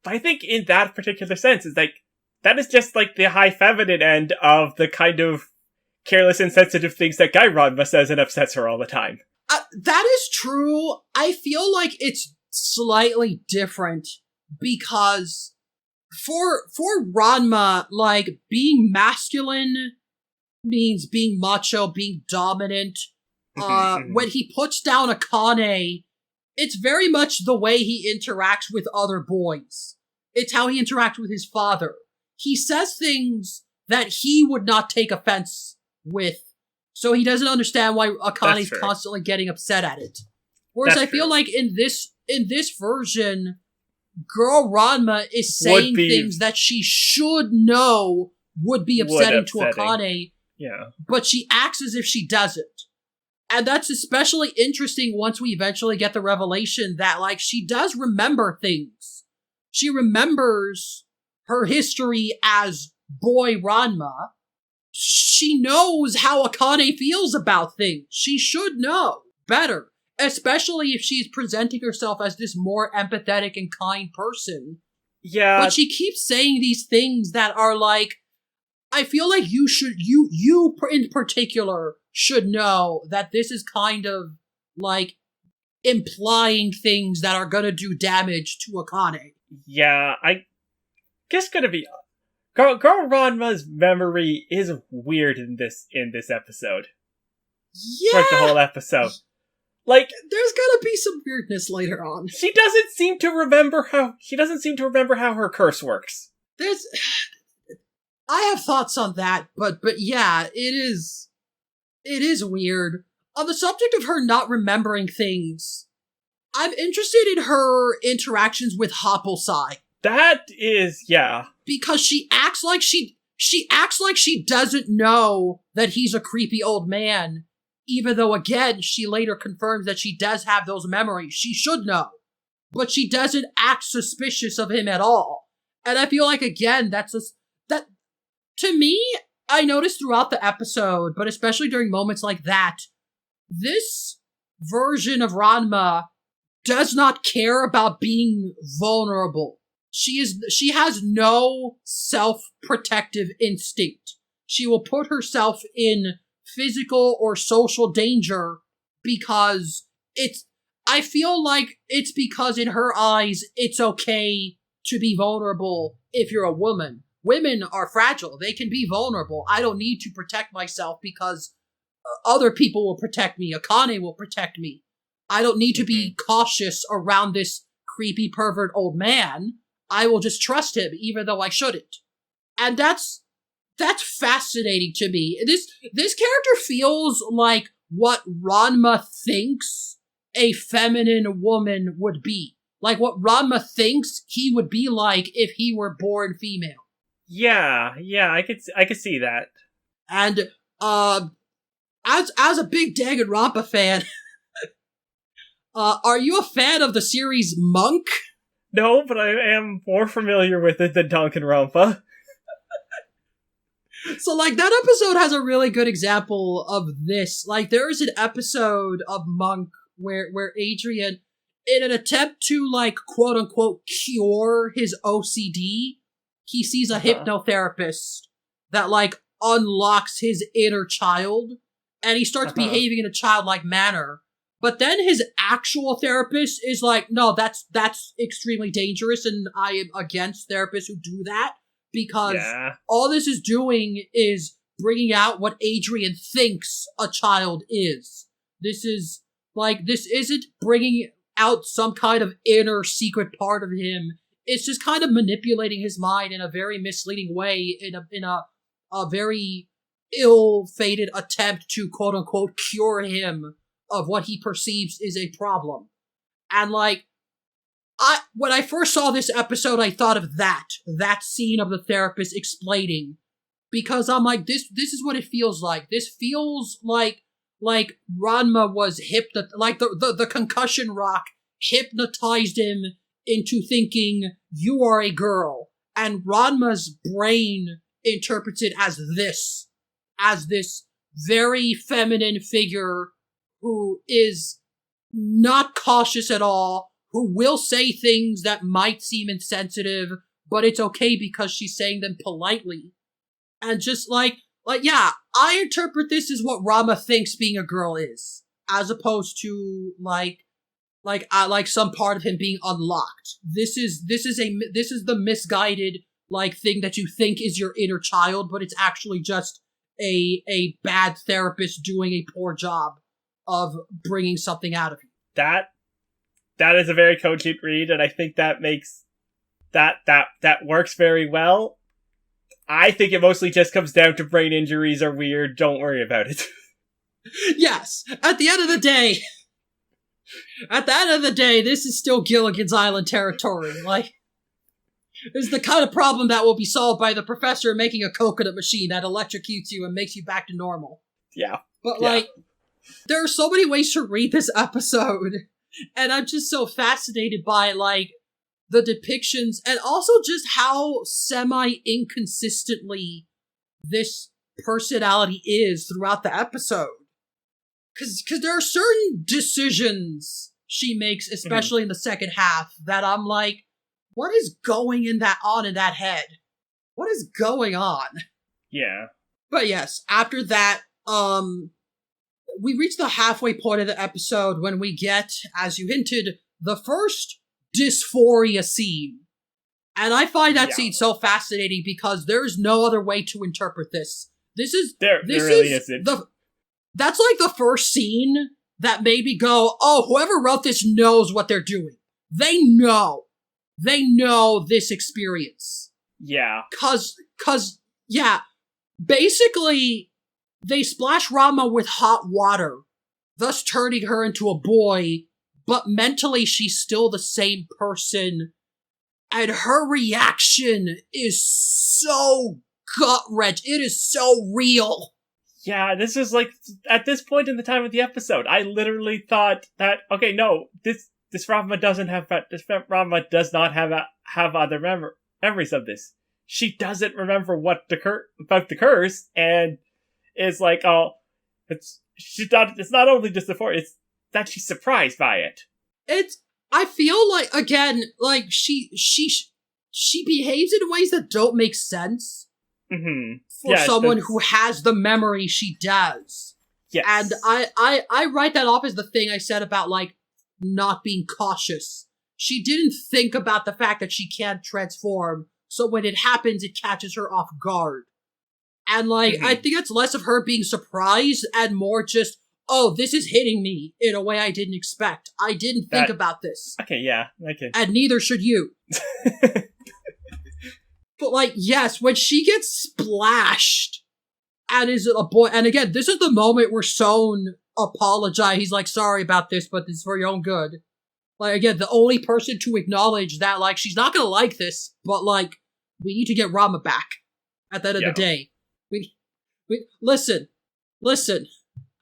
but I think in that particular sense, it's like, that is just like the high feminine end of the kind of careless, insensitive things that Guy Ranma says and upsets her all the time. That is true. I feel like it's slightly different because for Ranma, like, being masculine means being macho, being dominant. When he puts down Akane, it's very much the way he interacts with other boys. It's how he interacts with his father. He says things that he would not take offense with, so he doesn't understand why Akane's constantly getting upset at it. Whereas I feel like in this version, girl Ranma is saying things that she should know would be upsetting to Akane, but she acts as if she doesn't. And that's especially interesting once we eventually get the revelation that, like, she does remember things. She remembers her history as boy Ranma. She knows how Akane feels about things. She should know better, especially if she's presenting herself as this more empathetic and kind person. Yeah. But she keeps saying these things that are like, I feel like you in particular should know that this is kind of like implying things that are gonna do damage to Akane. Yeah, I guess gonna be Girl Ranma's memory is weird in this episode. Yeah, throughout the whole episode. Like, there's gonna be some weirdness later on. She doesn't seem to remember how her curse works. I have thoughts on that, but yeah, it is weird. On the subject of her not remembering things, I'm interested in her interactions with Happelsai. That is, yeah. Because she acts like she doesn't know that he's a creepy old man, even though, again, she later confirms that she does have those memories. She should know. But she doesn't act suspicious of him at all. And I feel like, again, that to me, I noticed throughout the episode, but especially during moments like that, this version of Ranma does not care about being vulnerable. She has no self-protective instinct. She will put herself in physical or social danger because I feel like it's because in her eyes, it's okay to be vulnerable if you're a woman. Women are fragile. They can be vulnerable. I don't need to protect myself because other people will protect me. Akane will protect me. I don't need to be cautious around this creepy pervert old man. I will just trust him, even though I shouldn't. And that's fascinating to me. This character feels like what Ranma thinks a feminine woman would be. Like what Ranma thinks he would be like if he were born female. Yeah, I could see that. And as a big Danganronpa fan, are you a fan of the series Monk? No, but I am more familiar with it than Danganronpa. So, like, that episode has a really good example of this. Like, there is an episode of Monk where Adrian, in an attempt to, like, quote-unquote cure his OCD, he sees a hypnotherapist that, like, unlocks his inner child, and he starts behaving in a childlike manner. But then his actual therapist is like, no, that's extremely dangerous, and I am against therapists who do that, because all this is doing is bringing out what Adrian thinks a child is. This isn't bringing out some kind of inner secret part of him. It's just kind of manipulating his mind in a very misleading way, in a very ill-fated attempt to quote-unquote cure him of what he perceives is a problem. And, like, when I first saw this episode, I thought of that scene of the therapist explaining, because I'm like, this is what it feels like. This feels like Ranma was like the concussion rock hypnotized him into thinking you are a girl, and Ranma's brain interprets it as this very feminine figure who is not cautious at all, who will say things that might seem insensitive, but it's okay because she's saying them politely. And just like, yeah, I interpret this as what Ranma thinks being a girl is, as opposed to, like some part of him being unlocked. This is the misguided, like, thing that you think is your inner child, but it's actually just a bad therapist doing a poor job of bringing something out of you. That is a very cogent read, and I think that makes that works very well. I think it mostly just comes down to brain injuries are weird, don't worry about it. Yes, at the end of the day, this is still Gilligan's Island territory. Like, this is the kind of problem that will be solved by the professor making a coconut machine that electrocutes you and makes you back to normal. Yeah. But, like, there are so many ways to read this episode, and I'm just so fascinated by, like, the depictions, and also just how semi-inconsistently this personality is throughout the episode. Because there are certain decisions she makes, especially in the second half, that I'm like, what is going on in that head? What is going on? Yeah. But yes, after that, we reach the halfway point of the episode when we get, as you hinted, the first dysphoria scene. And I find that scene so fascinating because there's no other way to interpret this. This really isn't. That's like the first scene that made me go, oh, whoever wrote this knows what they're doing. They know this experience. Yeah. Cause, basically, they splash Ranma with hot water, thus turning her into a boy, but mentally she's still the same person, and her reaction is so gut-wrench. It is so real. Yeah, this is like, at this point in the time of the episode, I literally thought that, okay, no, this Ranma does not have other memories of this. She doesn't remember about the curse, and it's like, oh, it's not only just the force, it's that she's surprised by it. I feel like, again, like, she behaves in ways that don't make sense. For someone who has the memory she does. Yes. And I write that off as the thing I said about, like, not being cautious. She didn't think about the fact that she can't transform, so when it happens, it catches her off guard. And, like, I think it's less of her being surprised and more just, oh, this is hitting me in a way I didn't expect. I didn't think about this. Okay, yeah, okay. And neither should you. But, like, yes, when she gets splashed and is a boy, and again, this is the moment where Son apologizes. He's like, sorry about this, but this is for your own good. Like, again, the only person to acknowledge that, like, she's not gonna like this, but, like, we need to get Ranma back at the end of the day. We listen.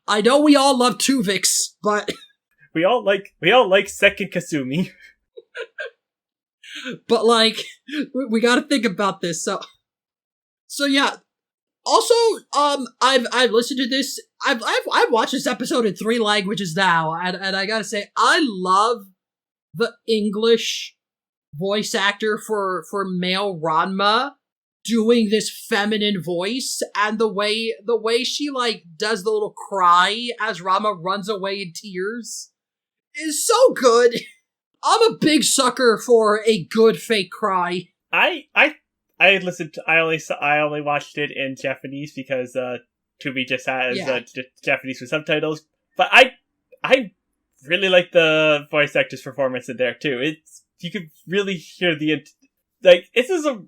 I know we all love Tuvix, but we all like Second Kasumi. But, like, we gotta think about this. So yeah. Also, I've listened to this. I've watched this episode in 3 languages now, and I gotta say, I love the English voice actor for male Ranma doing this feminine voice, and the way she, like, does the little cry as Ranma runs away in tears is so good. I'm a big sucker for a good fake cry. I only watched it in Japanese because Tubi just has Japanese with subtitles. But I really like the voice actor's performance in there too. You could really hear this is a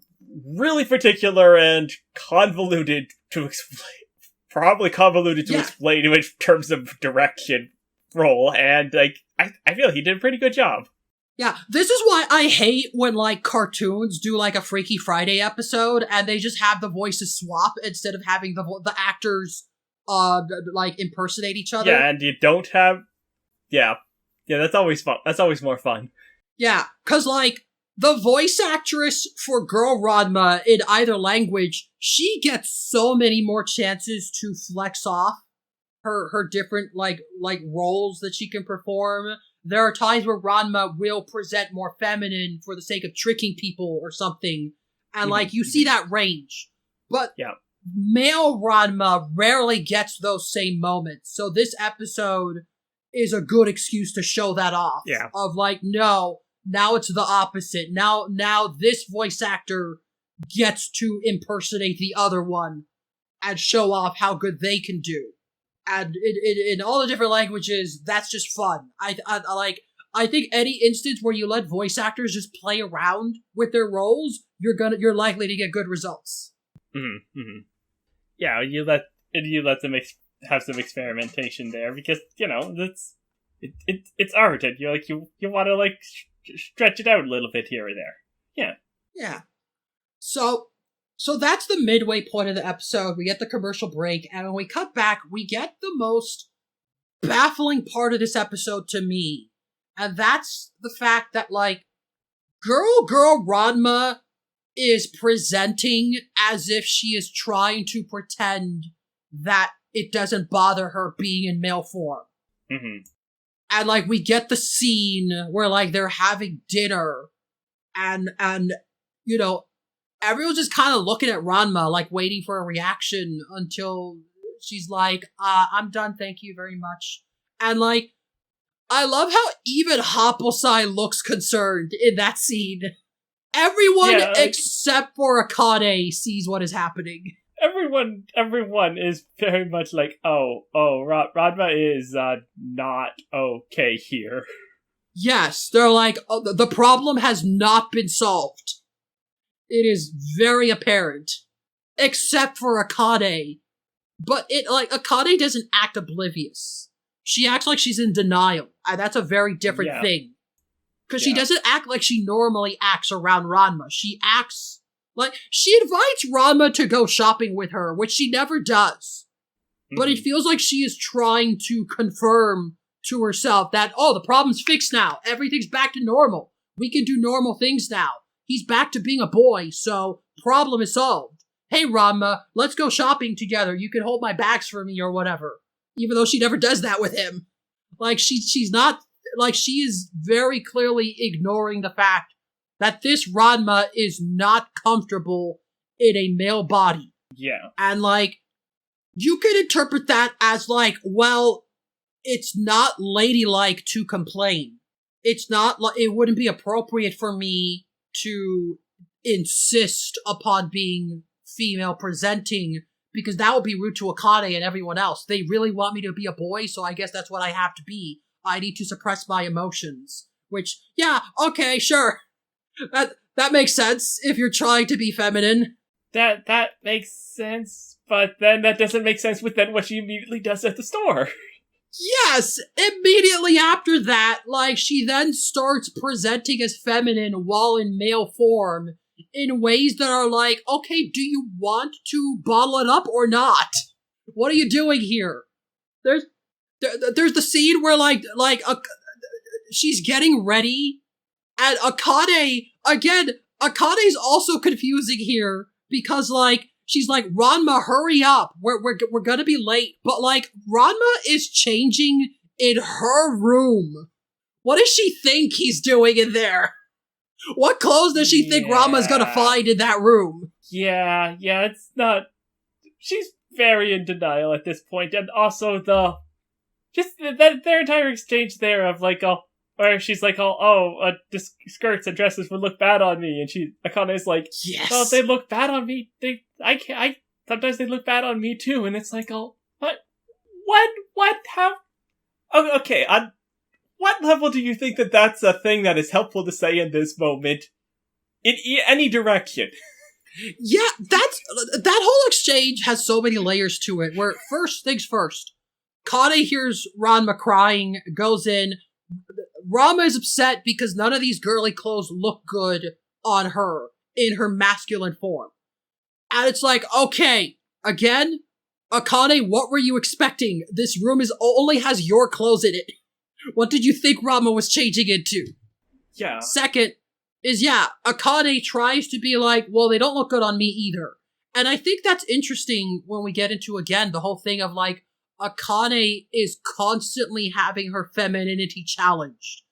really particular and convoluted to explain, probably convoluted to explain in terms of direction role, and like I feel he did a pretty good job. Yeah, this is why I hate when, like, cartoons do, like, a Freaky Friday episode, and they just have the voices swap instead of having the actors, like, impersonate each other. Yeah, and you don't have... Yeah, that's always fun. That's always more fun. Yeah, cause, like, the voice actress for Girl Ranma in either language, she gets so many more chances to flex off her different, like roles that she can perform. There are times where Ranma will present more feminine for the sake of tricking people or something, and, like, you see that range. But male Ranma rarely gets those same moments, so this episode is a good excuse to show that off. Yeah. Of, like, no, now it's the opposite. Now this voice actor gets to impersonate the other one and show off how good they can do. And in all the different languages, that's just fun. I think any instance where you let voice actors just play around with their roles, you're likely to get good results. Mm-hmm. Mm-hmm. Yeah, you let them have some experimentation there, because it's art, and you're like you want to, like, stretch it out a little bit here or there. Yeah. Yeah. So that's the midway point of the episode. We get the commercial break, and when we cut back, we get the most baffling part of this episode to me. And that's the fact that, like, Girl Ranma is presenting as if she is trying to pretend that it doesn't bother her being in male form. Mm-hmm. And, like, we get the scene where, like, they're having dinner, and everyone's just kind of looking at Ranma, like, waiting for a reaction until she's like, I'm done, thank you very much. And, like, I love how even Hopplesai looks concerned in that scene. Everyone except for Akane sees what is happening. Everyone is very much like, Ranma is not okay here. Yes, they're like, the problem has not been solved. It is very apparent. Except for Akane. But Akane doesn't act oblivious. She acts like she's in denial. And that's a very different thing. Because she doesn't act like she normally acts around Ranma. She acts like... She invites Ranma to go shopping with her, which she never does. Mm-hmm. But it feels like she is trying to confirm to herself that, the problem's fixed now. Everything's back to normal. We can do normal things now. He's back to being a boy, so problem is solved. Hey, Ranma, let's go shopping together. You can hold my bags for me or whatever. Even though she never does that with him. Like, she's not... Like, she is very clearly ignoring the fact that this Ranma is not comfortable in a male body. Yeah. And, like, you could interpret that as, like, well, it's not ladylike to complain. It's not... It wouldn't be appropriate for me to insist upon being female presenting because that would be rude to Akane and everyone else. They really want me to be a boy, so I guess that's what I have to be. I need to suppress my emotions. Which, yeah, okay, sure. That makes sense if you're trying to be feminine. That makes sense, but then that doesn't make sense with then what she immediately does at the store. Yes, immediately after that, like, she then starts presenting as feminine while in male form in ways that are like, okay, do you want to bottle it up or not? What are you doing here? There's the scene where, she's getting ready, and Akane's also confusing here, because, like, she's like, Ranma, hurry up, we're gonna be late, but, like, Ranma is changing in her room. What does she think he's doing in there? What clothes does she think Ranma's gonna find in that room? Yeah, it's not... She's very in denial at this point, and also their entire exchange there of, like, where she's like, skirts and dresses would look bad on me, and Akane's like, yes. Well, they look bad on me. Sometimes they look bad on me too, and it's like, okay, on what level do you think that that's a thing that is helpful to say in this moment? In any direction. Yeah, that whole exchange has so many layers to it, where first things first, Kane hears Ranma crying, goes in. Ranma is upset because none of these girly clothes look good on her in her masculine form. And it's like, okay, again, Akane, what were you expecting? This room only has your clothes in it. What did you think Ranma was changing into? Yeah. Second is, Akane tries to be like, well, they don't look good on me either. And I think that's interesting when we get into, again, the whole thing of, like, Akane is constantly having her femininity challenged.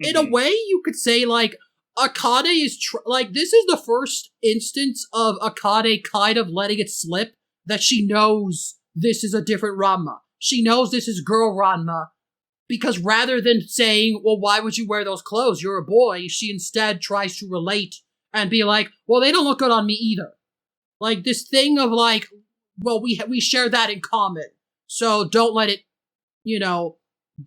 Mm-hmm. In a way, you could say, like, Akane is, this is the first instance of Akane kind of letting it slip that she knows this is a different Ranma. She knows this is girl Ranma, because rather than saying, well, why would you wear those clothes? You're a boy, she instead tries to relate and be like, well, they don't look good on me either. Like, this thing of, like, well, we share that in common. So don't let it,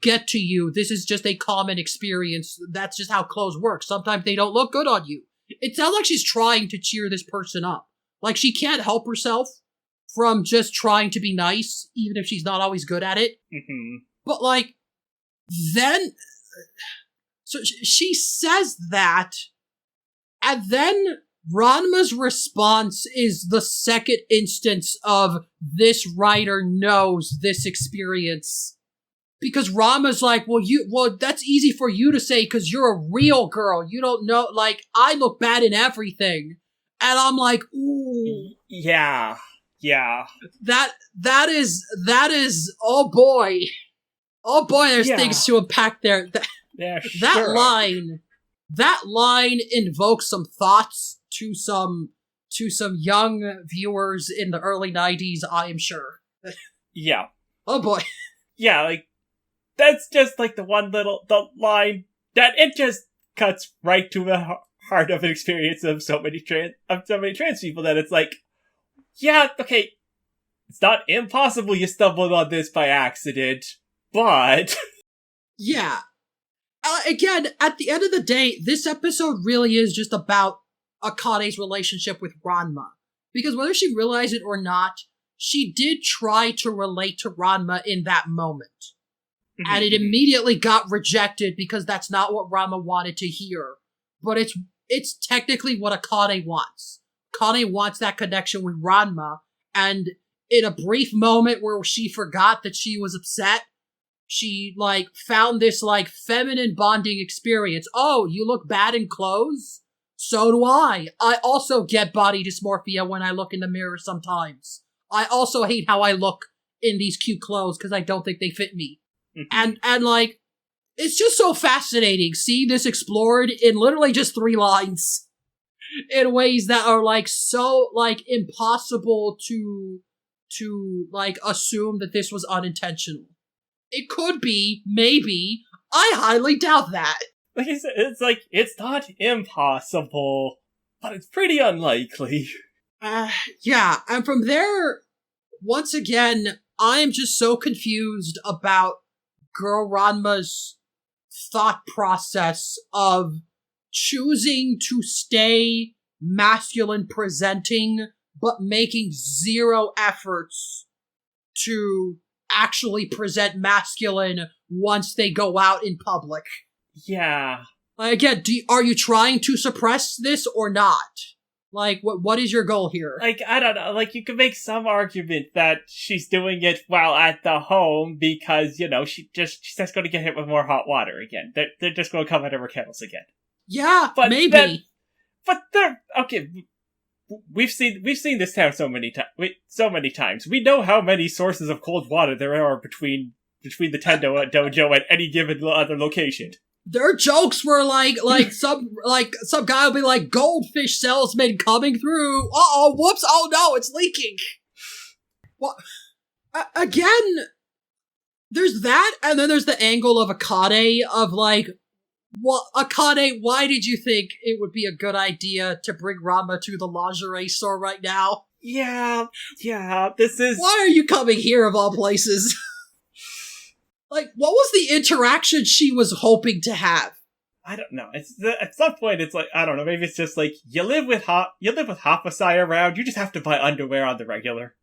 get to you. This is just a common experience. That's just how clothes work. Sometimes they don't look good on you. It sounds like she's trying to cheer this person up. Like, she can't help herself from just trying to be nice, even if she's not always good at it. Mm-hmm. But, like, then... So she says that, and then Ranma's response is the second instance of this writer knows this experience. Because Ranma's like, well, that's easy for you to say because you're a real girl. You don't know, like, I look bad in everything. And I'm like, ooh. Yeah. That is, oh boy. Oh boy, there's things to unpack there. That line invokes some thoughts to some young viewers in the early 90s, I am sure. Yeah. Oh boy. Yeah, like, that's just like the line that it just cuts right to the heart of an experience of so many trans people that it's like, yeah, okay, it's not impossible you stumbled on this by accident, but... Yeah. Again, at the end of the day, this episode really is just about Akane's relationship with Ranma. Because whether she realized it or not, she did try to relate to Ranma in that moment. Mm-hmm. And it immediately got rejected because that's not what Ranma wanted to hear. But it's technically what Akane wants. Akane wants that connection with Ranma, and in a brief moment where she forgot that she was upset, she, like, found this, like, feminine bonding experience. Oh, you look bad in clothes? So do I. I also get body dysmorphia when I look in the mirror sometimes. I also hate how I look in these cute clothes because I don't think they fit me. Mm-hmm. And, like, it's just so fascinating seeing this explored in literally just 3 lines. In ways that are, like, so, like, impossible to, like, assume that this was unintentional. It could be, maybe. I highly doubt that. Like I said, it's like, it's not impossible, but it's pretty unlikely. Yeah, and from there, once again, I am just so confused about Girl Ranma's thought process of choosing to stay masculine presenting, but making zero efforts to actually present masculine once they go out in public. Yeah. Again, are you trying to suppress this or not? Like, what is your goal here? Like, I don't know, like, you could make some argument that she's doing it while at the home because, you know, she's just going to get hit with more hot water again. They're just going to come out of her kettles again. Yeah, But maybe. Okay, we've seen this town so many times. We know how many sources of cold water there are between the Tendo dojo and any given other location. Their jokes were like some guy will be like, goldfish salesman coming through. Uh-oh, whoops, oh no, it's leaking. What? Again, there's that, and then there's the angle of Akane of like, well, Akane, why did you think it would be a good idea to bring Ranma to the lingerie store right now? Yeah, this is... Why are you coming here of all places? Like, what was the interaction she was hoping to have? I don't know. At some point, it's like, I don't know, maybe it's just like, you live with Hafasai around, you just have to buy underwear on the regular.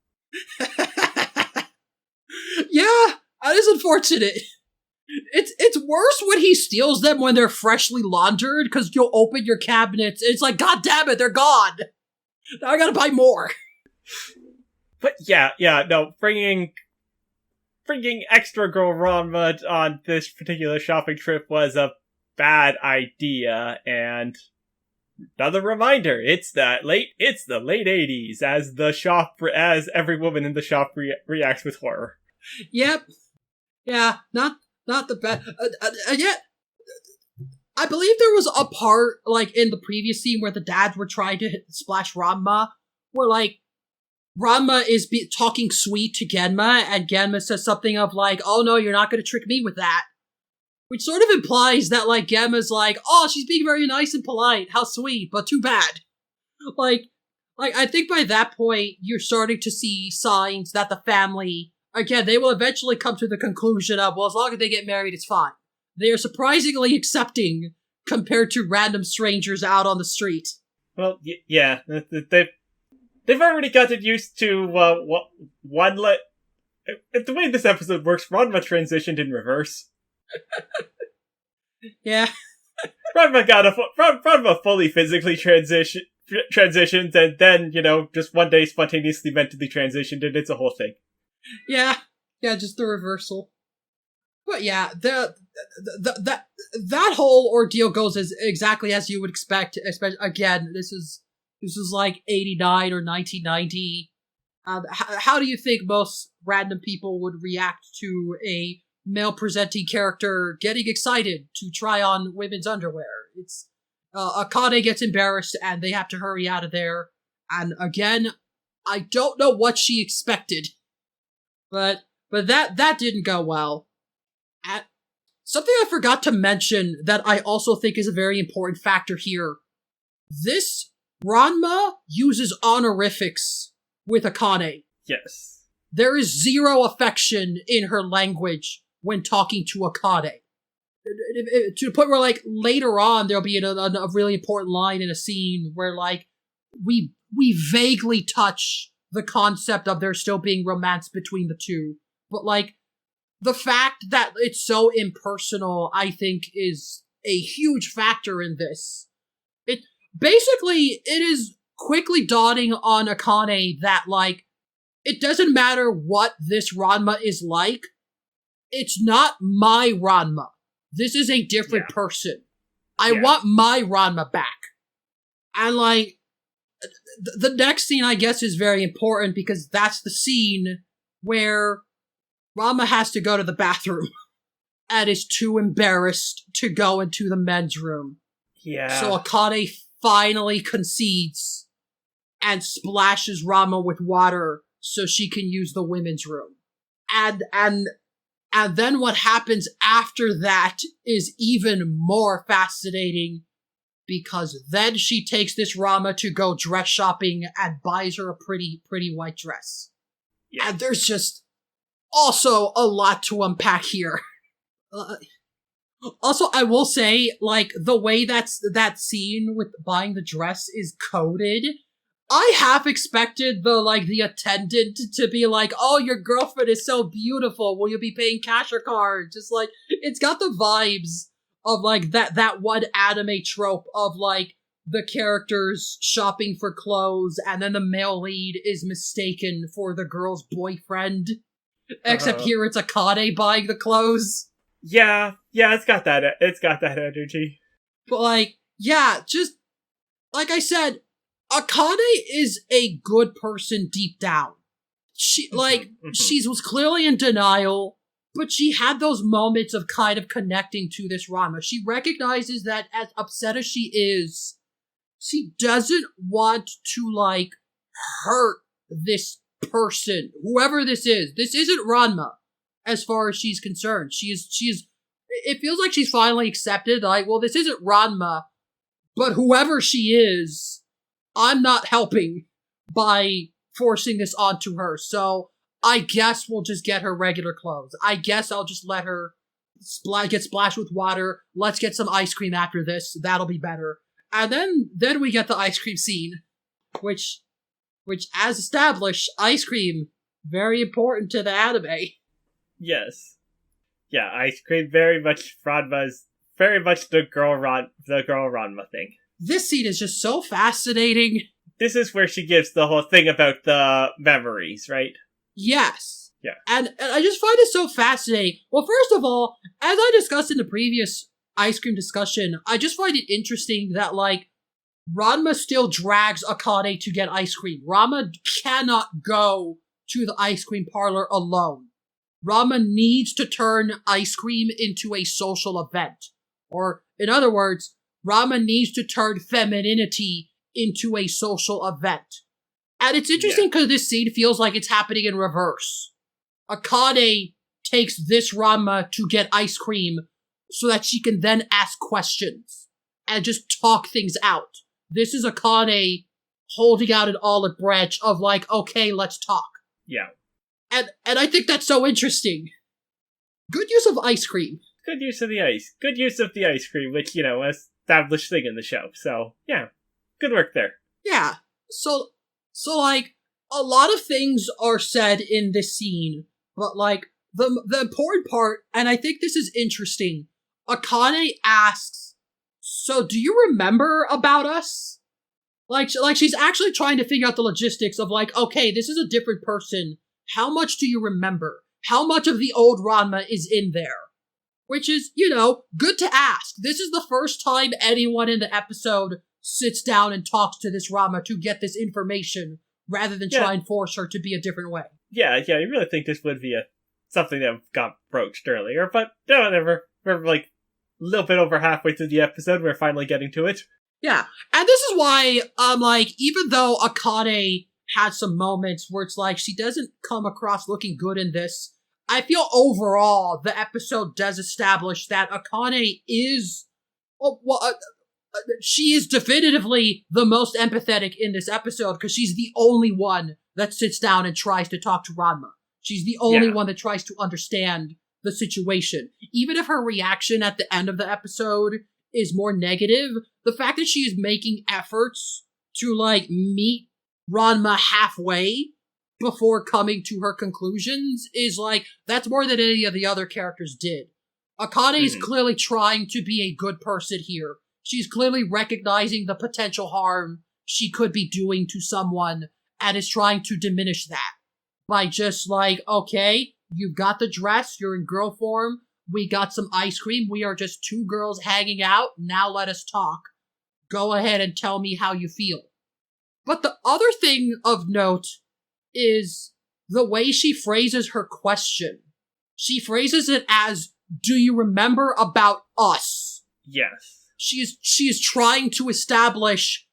Yeah, that is unfortunate. It's worse when he steals them when they're freshly laundered, because you'll open your cabinets, and it's like, god damn it, they're gone! Now I gotta buy more. But yeah, no, bringing extra girl Ranma on this particular shopping trip was a bad idea, and another reminder, it's the late 80s, as every woman in the shop reacts with horror. Yep. Yeah, not the best. Yet, I believe there was a part, like, in the previous scene where the dads were trying to splash Ranma, where, like, Ranma is talking sweet to Genma, and Genma says something of like, oh no, you're not gonna trick me with that. Which sort of implies that, like, Genma's like, oh, she's being very nice and polite, how sweet, but too bad. Like, I think by that point, you're starting to see signs that the family, again, they will eventually come to the conclusion of, well, as long as they get married, it's fine. They are surprisingly accepting compared to random strangers out on the street. Well, yeah, they've already gotten used to, the way this episode works, Ranma transitioned in reverse. Yeah. Ranma fully physically transitioned, and then, you know, just one day spontaneously mentally transitioned, and it's a whole thing. Yeah, just the reversal. But yeah, that whole ordeal goes as exactly as you would expect. Especially, again, this is like 89 or 1990. How do you think most random people would react to a male-presenting character getting excited to try on women's underwear? It's Akane gets embarrassed and they have to hurry out of there. And again, I don't know what she expected, but that didn't go well. Something I forgot to mention that I also think is a very important factor here. This Ranma uses honorifics with Akane. Yes. There is zero affection in her language when talking to Akane. To the point where, like, later on, there'll be a really important line in a scene where, like, we vaguely touch the concept of there still being romance between the two. But, like, the fact that it's so impersonal, I think, is a huge factor in this. Basically, it is quickly dawning on Akane that, like, it doesn't matter what this Ranma is like. It's not my Ranma. This is a different person. I want my Ranma back. And, like, the next scene, I guess, is very important because that's the scene where Ranma has to go to the bathroom and is too embarrassed to go into the men's room. Yeah. So Akane finally concedes and splashes Ranma with water so she can use the women's room. And then what happens after that is even more fascinating, because then she takes this Ranma to go dress shopping and buys her a pretty white dress. Yeah. And there's just also a lot to unpack here. Also, I will say, like, the way that scene with buying the dress is coded, I half expected the attendant to be like, oh, your girlfriend is so beautiful, will you be paying cash or card? Just, like, it's got the vibes of, like, that one anime trope of, like, the characters shopping for clothes, and then the male lead is mistaken for the girl's boyfriend. Except here it's Akane buying the clothes. Yeah, it's got that energy. But, like, yeah, just, like I said, Akane is a good person deep down. She, she was clearly in denial, but she had those moments of kind of connecting to this Ranma. She recognizes that as upset as she is, she doesn't want to, like, hurt this person, whoever this is. This isn't Ranma, as far as she's concerned. It feels like she's finally accepted, like, well, this isn't Ranma, but whoever she is, I'm not helping by forcing this onto her, so I guess we'll just get her regular clothes. I guess I'll just let her get splashed with water. Let's get some ice cream after this. That'll be better. And then we get the ice cream scene, which as established, ice cream, very important to the anime. Yes. Yeah, ice cream, very much the girl Ranma thing. This scene is just so fascinating. This is where she gives the whole thing about the memories, right? Yes. Yeah. And I just find it so fascinating. Well, first of all, as I discussed in the previous ice cream discussion, I just find it interesting that, like, Ranma still drags Akane to get ice cream. Ranma cannot go to the ice cream parlor alone. Ranma needs to turn ice cream into a social event. Or, in other words, Ranma needs to turn femininity into a social event. And it's interesting because this scene feels like it's happening in reverse. Akane takes this Ranma to get ice cream so that she can then ask questions and just talk things out. This is Akane holding out an olive branch of, like, okay, let's talk. Yeah. And I think that's so interesting. Good use of ice cream. Good use of the ice. Good use of the ice cream, which, established thing in the show. So, yeah. Good work there. Yeah. So like, a lot of things are said in this scene, but, like, the important part, and I think this is interesting, Akane asks, so do you remember about us? Like she's actually trying to figure out the logistics of, like, okay, this is a different person. How much do you remember? How much of the old Ranma is in there? Which is, good to ask. This is the first time anyone in the episode sits down and talks to this Ranma to get this information, rather than try and force her to be a different way. Yeah, you really think this would be something that got broached earlier, but no, whatever. We're, like, a little bit over halfway through the episode, we're finally getting to it. Yeah, and this is why, even though Akane had some moments where it's like she doesn't come across looking good in this, I feel overall the episode does establish that Akane is, she is definitively the most empathetic in this episode because she's the only one that sits down and tries to talk to Ranma. She's the only one that tries to understand the situation. Even if her reaction at the end of the episode is more negative, the fact that she is making efforts to, like, meet Ranma halfway before coming to her conclusions is, like, that's more than any of the other characters did. Akane is clearly trying to be a good person here. She's clearly recognizing the potential harm she could be doing to someone and is trying to diminish that by just, like, okay, you've got the dress, you're in girl form, we got some ice cream, we are just two girls hanging out, now let us talk. Go ahead and tell me how you feel. But the other thing of note is the way she phrases her question. She phrases it as, do you remember about us? Yes. She is trying to establish,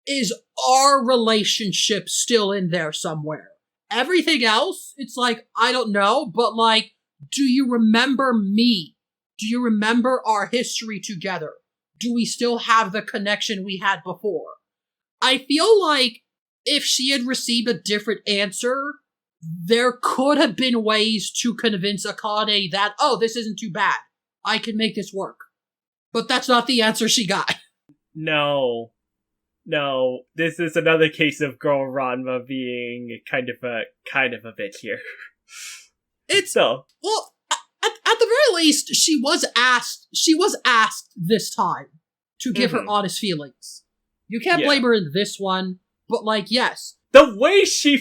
is our relationship still in there somewhere? Everything else, it's like, I don't know, but, like, do you remember me? Do you remember our history together? Do we still have the connection we had before? I feel like if she had received a different answer, there could have been ways to convince Akane that, oh, this isn't too bad. I can make this work. But that's not the answer she got. No, this is another case of girl Ranma being kind of a bitch here. It's, so, well, at the very least, she was asked this time to give her honest feelings. You can't blame her in this one, but like, yes. The way she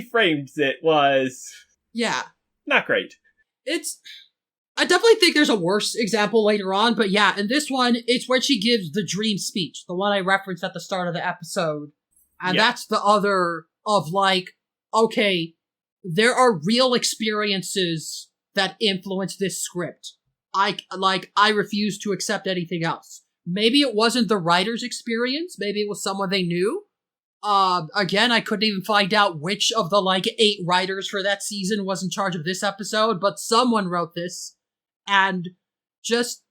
frames it was... Yeah. Not great. I definitely think there's a worse example later on, but yeah, in this one, it's when she gives the dream speech, the one I referenced at the start of the episode. And that's the other of like, okay, there are real experiences that influence this script. I refuse to accept anything else. Maybe it wasn't the writer's experience, maybe it was someone they knew. Again, I couldn't even find out which of the, 8 writers for that season was in charge of this episode, but someone wrote this, and just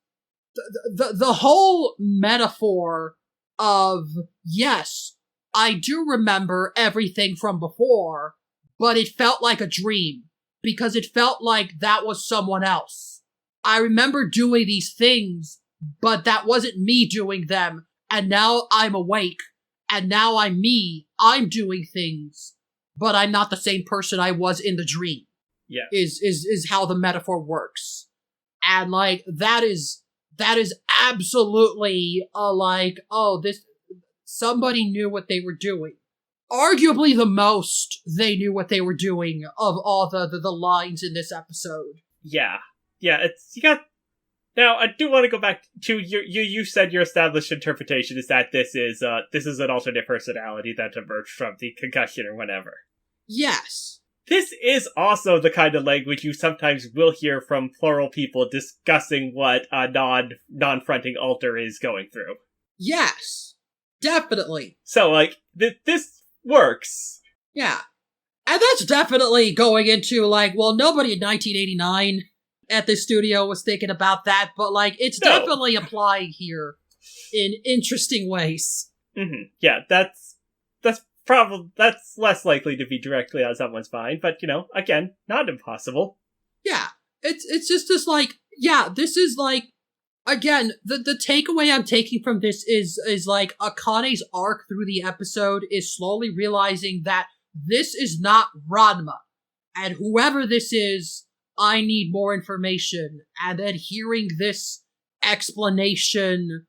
the whole metaphor of, yes, I do remember everything from before, but it felt like a dream, because it felt like that was someone else. I remember doing these things, but that wasn't me doing them, and now I'm awake. And now I'm me. I'm doing things, but I'm not the same person I was in the dream. Yeah, is how the metaphor works, and that is absolutely this somebody knew what they were doing. Arguably, the most they knew what they were doing of all the lines in this episode. Yeah. It's you got. Now, I do want to go back to you said your established interpretation is that this is an alternate personality that emerged from the concussion or whatever. Yes. This is also the kind of language you sometimes will hear from plural people discussing what a non-fronting alter is going through. Yes. Definitely. So, this works. Yeah. And that's definitely going into, nobody in 1989... at the studio was thinking about that, but it's definitely applying here in interesting ways. Mm-hmm. Yeah, that's less likely to be directly on someone's mind, but again, not impossible. Yeah, it's just this this is again, the takeaway I'm taking from this is Akane's arc through the episode is slowly realizing that this is not Ranma, and whoever this is, I need more information, and then hearing this explanation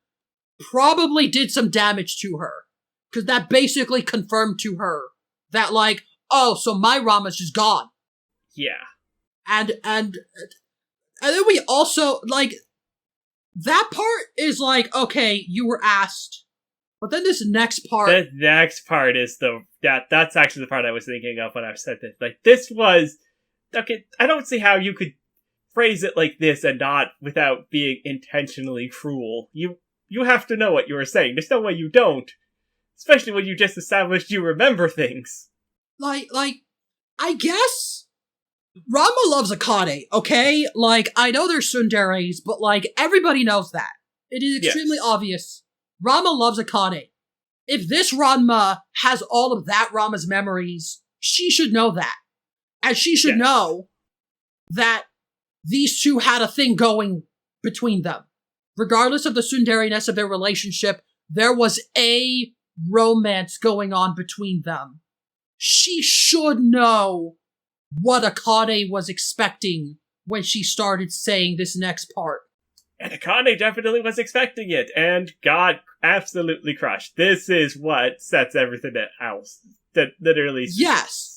probably did some damage to her. Because that basically confirmed to her that, so my Rama's just gone. Yeah. And then we also, that part is okay, you were asked. But then this next part... The next part is that's actually the part I was thinking of when I said this. This was... Okay, I don't see how you could phrase it like this and not without being intentionally cruel. You have to know what you were saying. There's no way you don't. Especially when you just established you remember things. I guess Ranma loves Akane, okay? I know they're tsunderes, but everybody knows that. It is extremely obvious. Ranma loves Akane. If this Ranma has all of that Ranma's memories, she should know that. And she should know that these two had a thing going between them. Regardless of the tsundere-ness of their relationship, there was a romance going on between them. She should know what Akane was expecting when she started saying this next part. And Akane definitely was expecting it, and got absolutely crushed. This is what sets everything else. That literally... Yes!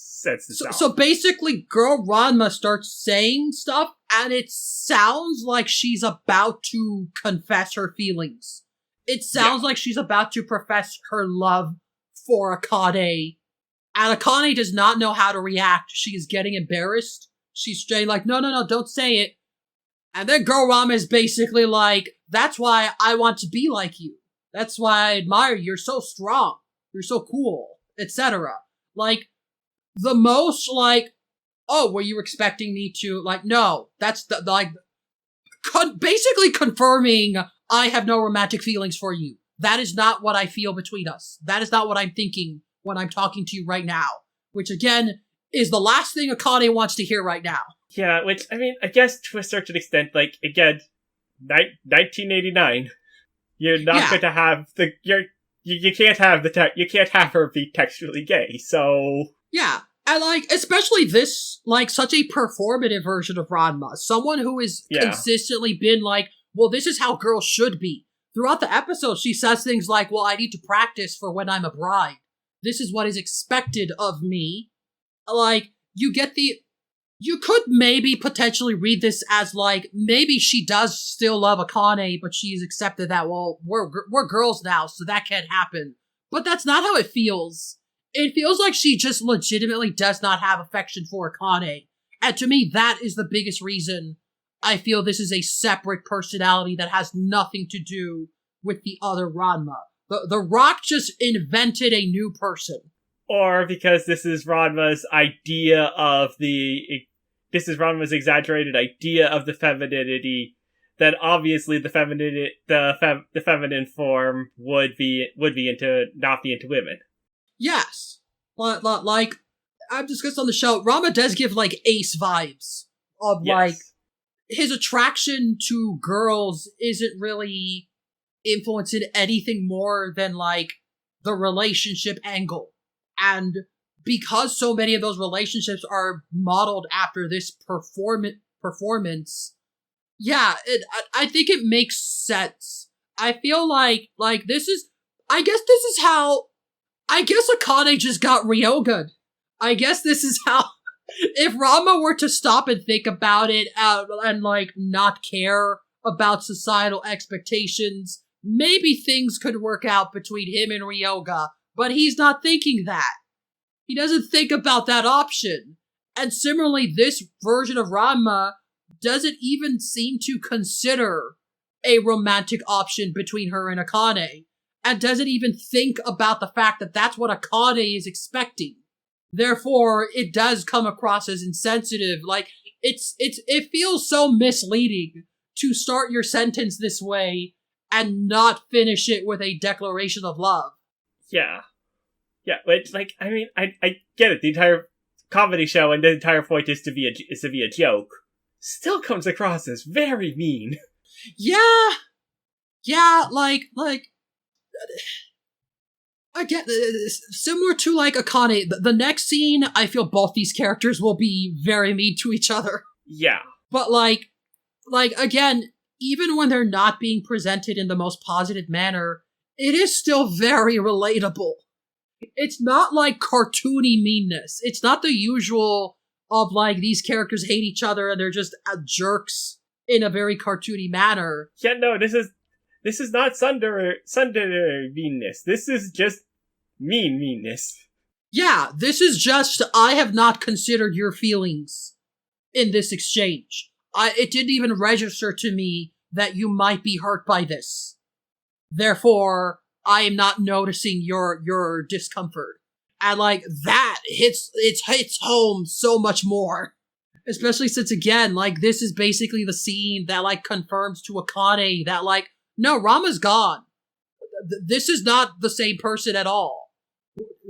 So basically, girl Ranma starts saying stuff, and it sounds like she's about to confess her feelings. It sounds like she's about to profess her love for Akane, and Akane does not know how to react. She is getting embarrassed. She's saying no, don't say it. And then girl Ranma is basically that's why I want to be like you. That's why I admire you. You're so strong. You're so cool, etc. The most, were you expecting me to, no, that's basically confirming I have no romantic feelings for you. That is not what I feel between us. That is not what I'm thinking when I'm talking to you right now. Which, again, is the last thing Akane wants to hear right now. Yeah, which, I mean, I guess to a certain extent, like, again, 1989, you're not going to have you can't have you can't have her be textually gay, so... Yeah, and, like, especially this, like, such a performative version of Ranma. Someone who has consistently been like, well, this is how girls should be. Throughout the episode, she says things like, well, I need to practice for when I'm a bride. This is what is expected of me. Like, you could maybe potentially read this as, like, maybe she does still love Akane, but she's accepted that, well, we're girls now, so that can't happen. But that's not how it feels. It feels like she just legitimately does not have affection for Akane. And to me, that is the biggest reason I feel this is a separate personality that has nothing to do with the other Ranma. The Rock just invented a new person. Or because this is Ranma's exaggerated idea of the femininity, then obviously the feminine form would not be into women. Yes. Like, I've discussed on the show, Ranma does give, like, Ace vibes of, like, his attraction to girls isn't really influencing anything more than, like, the relationship angle. And because so many of those relationships are modeled after this performance, yeah, I think it makes sense. I feel like this is how Akane just got Ryogun. I guess this is how, if Ranma were to stop and think about it, and, like, not care about societal expectations, maybe things could work out between him and Ryoga, but he's not thinking that. He doesn't think about that option. And similarly, this version of Ranma doesn't even seem to consider a romantic option between her and Akane, and doesn't even think about the fact that that's what Akane is expecting. Therefore, it does come across as insensitive. Like, it feels so misleading to start your sentence this way and not finish it with a declaration of love. Yeah. Yeah, which, like, I mean, I get it. The entire comedy show and the entire point is to be a joke. Still comes across as very mean. Yeah, like, again, similar to, like, Akane, the next scene, I feel both these characters will be very mean to each other. Yeah. But, like, again, even when they're not being presented in the most positive manner, it is still very relatable. It's not, like, cartoony meanness. It's not the usual of, like, these characters hate each other and they're just jerks in a very cartoony manner. Yeah, no, this is not tsundere meanness. This is just meanness. Yeah, this is just, I have not considered your feelings in this exchange. It didn't even register to me that you might be hurt by this. Therefore, I am not noticing your discomfort. And, like, that hits home so much more. Especially since, again, like, this is basically the scene that, like, confirms to Akane that, like, no, Rama's gone. This is not the same person at all.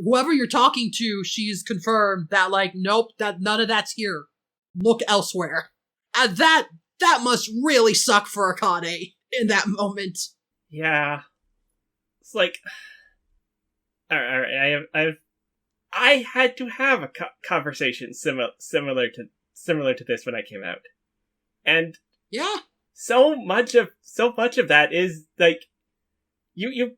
Whoever you're talking to, she's confirmed that, like, nope, that none of that's here. Look elsewhere. And that must really suck for Akane in that moment. Yeah. It's like, alright, I had to have a conversation similar to this when I came out. And yeah, so much of that is like you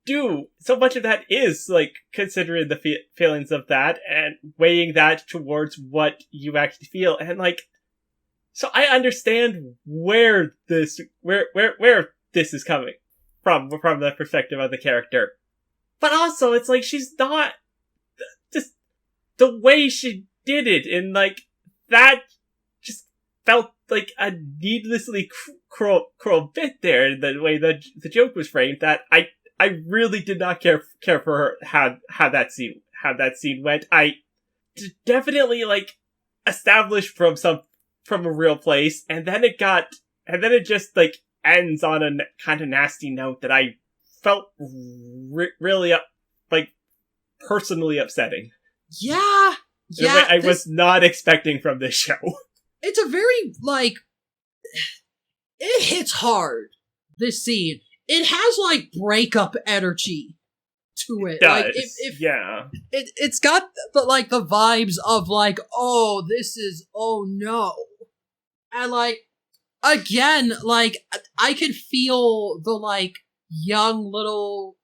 do so much of that is like considering the feelings of that and weighing that towards what you actually feel, and like, so I understand where this is coming from the perspective of the character, but also it's like she's not just the way she did it, and like that just felt like a needlessly cruel bit there. The way the joke was framed, that I really did not care for her how that scene went. I definitely like established from a real place, and then it just like ends on a kind of nasty note that I felt really like personally upsetting. Yeah. In a way I was not expecting from this show. It's a very, like, it hits hard, this scene. It has, like, breakup energy to it. It Like, does, yeah. It's got, the vibes of, like, oh, this is, oh no. And, like, again, like, I could feel the, like, young little,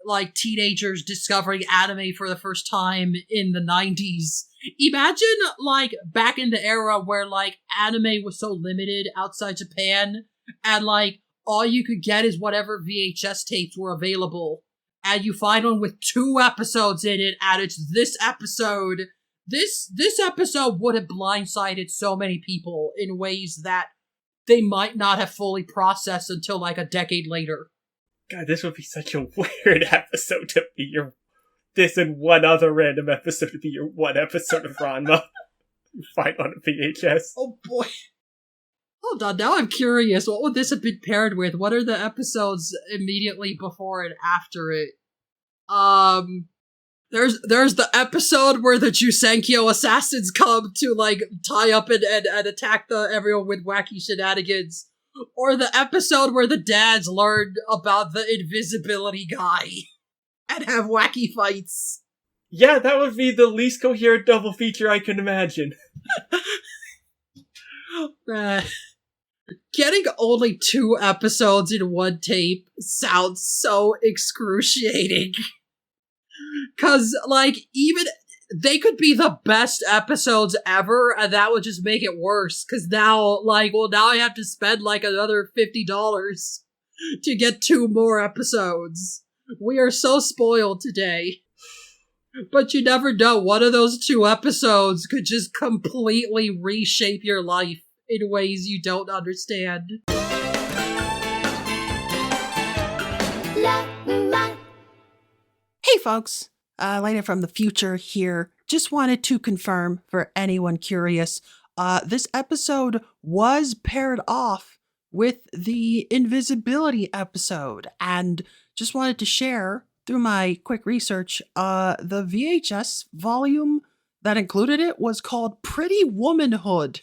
like, teenagers discovering anime for the first time in the 90s. Imagine, like, back in the era where, like, anime was so limited outside Japan, and, like, all you could get is whatever VHS tapes were available, and you find one with 2 episodes in it, and it's this episode. This episode would have blindsided so many people in ways that they might not have fully processed until, like, a decade later. God, this would be such a weird episode to be your... This and one other random episode to be your one episode of Ranma. You find on a VHS. Oh boy. Hold on, now I'm curious. What would this have been paired with? What are the episodes immediately before and after it? There's the episode where the Jusenkyo assassins come to, like, tie up and attack everyone with wacky shenanigans. Or the episode where the dads learn about the invisibility guy and have wacky fights. Yeah, that would be the least coherent double feature I can imagine. Getting only 2 episodes in one tape sounds so excruciating. 'Cause, like, even they could be the best episodes ever, and that would just make it worse. 'Cause now, like, now I have to spend, like, another $50 to get 2 more episodes. We are so spoiled today. But you never know, one of those 2 episodes could just completely reshape your life in ways you don't understand. Hey folks, Lena from the future here. Just wanted to confirm for anyone curious, this episode was paired off with the invisibility episode, and just wanted to share through my quick research, the VHS volume that included it was called Pretty Womanhood.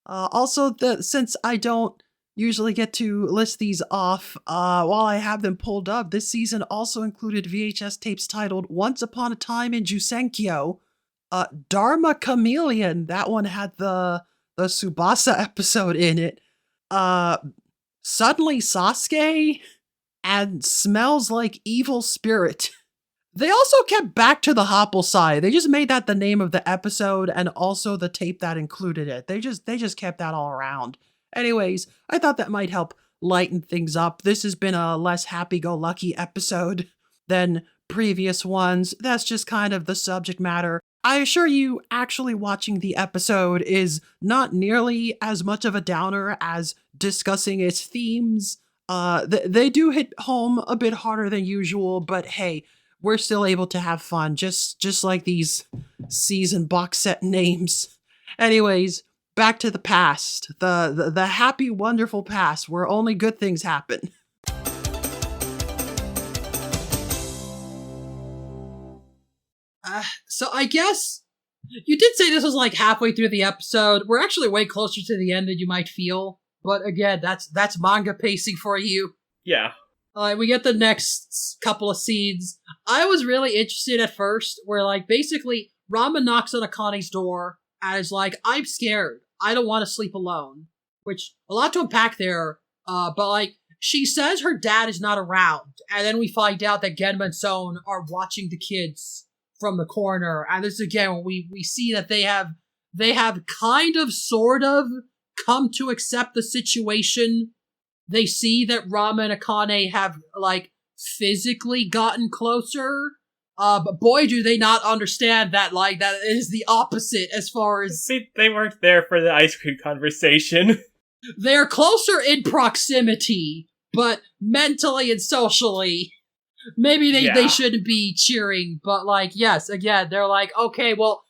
Also, since I don't usually get to list these off while I have them pulled up, this season also included VHS tapes titled Once Upon a Time in Jusenkyo, Dharma Chameleon, that one had the Tsubasa episode in it, Suddenly Sasuke, and Smells Like Evil Spirit. They also kept Back to the Hoppelside. They just made that the name of the episode and also the tape that included it. They just kept that all around. Anyways, I thought that might help lighten things up. This has been a less happy-go-lucky episode than previous ones. That's just kind of the subject matter. I assure you, actually watching the episode is not nearly as much of a downer as discussing its themes. They do hit home a bit harder than usual, but hey, we're still able to have fun, just like these season box set names. Anyways, back to the past, the happy, wonderful past where only good things happen. So I guess you did say this was like halfway through the episode. We're actually way closer to the end than you might feel. But again, that's manga pacing for you. Yeah. We get the next couple of scenes. I was really interested at first, where, like, basically, Ranma knocks on Akane's door and is like, I'm scared. I don't want to sleep alone. Which, a lot to unpack there, but, like, she says her dad is not around, and then we find out that Genma and Son are watching the kids from the corner, and this again, we see that they have kind of, sort of, come to accept the situation. They see that Ranma and Akane have, like, physically gotten closer. But boy, do they not understand that, like, that is the opposite as far as... See, they weren't there for the ice cream conversation. They're closer in proximity, but mentally and socially, maybe they shouldn't be cheering. But, like, yes, again, they're like, okay, well,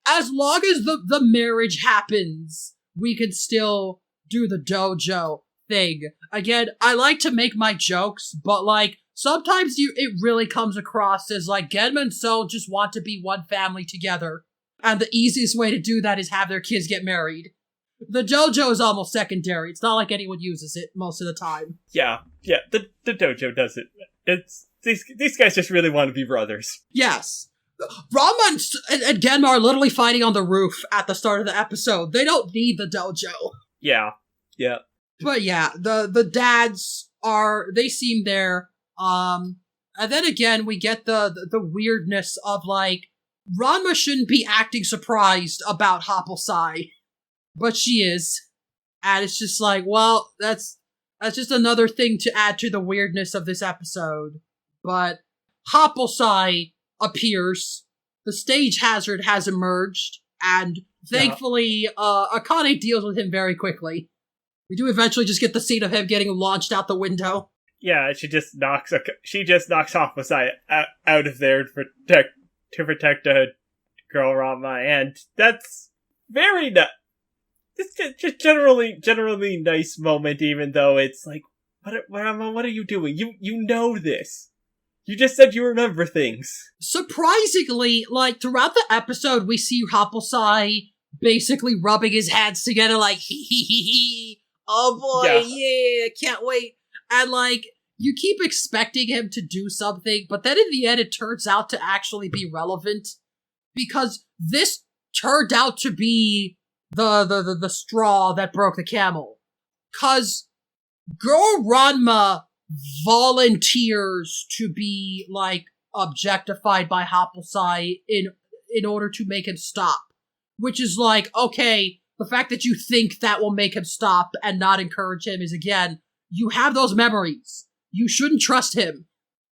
as long as the marriage happens, we can still do the dojo thing. Again, I like to make my jokes, but, like, sometimes it really comes across as like Genma and Sol just want to be one family together. And the easiest way to do that is have their kids get married. The dojo is almost secondary. It's not like anyone uses it most of the time. Yeah, the dojo does it. It's these guys just really want to be brothers. Yes. Ranma and Genma are literally fighting on the roof at the start of the episode. They don't need the dojo. Yeah. But yeah, the dads they seem there. And then again, we get the weirdness of like, Ranma shouldn't be acting surprised about Happelsai, but she is. And it's just like, well, that's just another thing to add to the weirdness of this episode. But Happelsai appears, the stage hazard has emerged, and thankfully, Akane deals with him very quickly. We do eventually just get the scene of him getting launched out the window. Yeah, she just knocks Happelsai out of there to protect girl Ranma, and that's very it's just generally nice moment, even though it's like, Ranma, what are you doing? You know this. You just said you remember things. Surprisingly, like, throughout the episode, we see Happelsai basically rubbing his hands together like, hee, oh boy, yeah, can't wait. And, like, you keep expecting him to do something, but then in the end it turns out to actually be relevant. Because this turned out to be the straw that broke the camel. 'Cause girl Ranma volunteers to be, like, objectified by Happelsai in order to make him stop. Which is like, okay, the fact that you think that will make him stop and not encourage him is, again, you have those memories. You shouldn't trust him.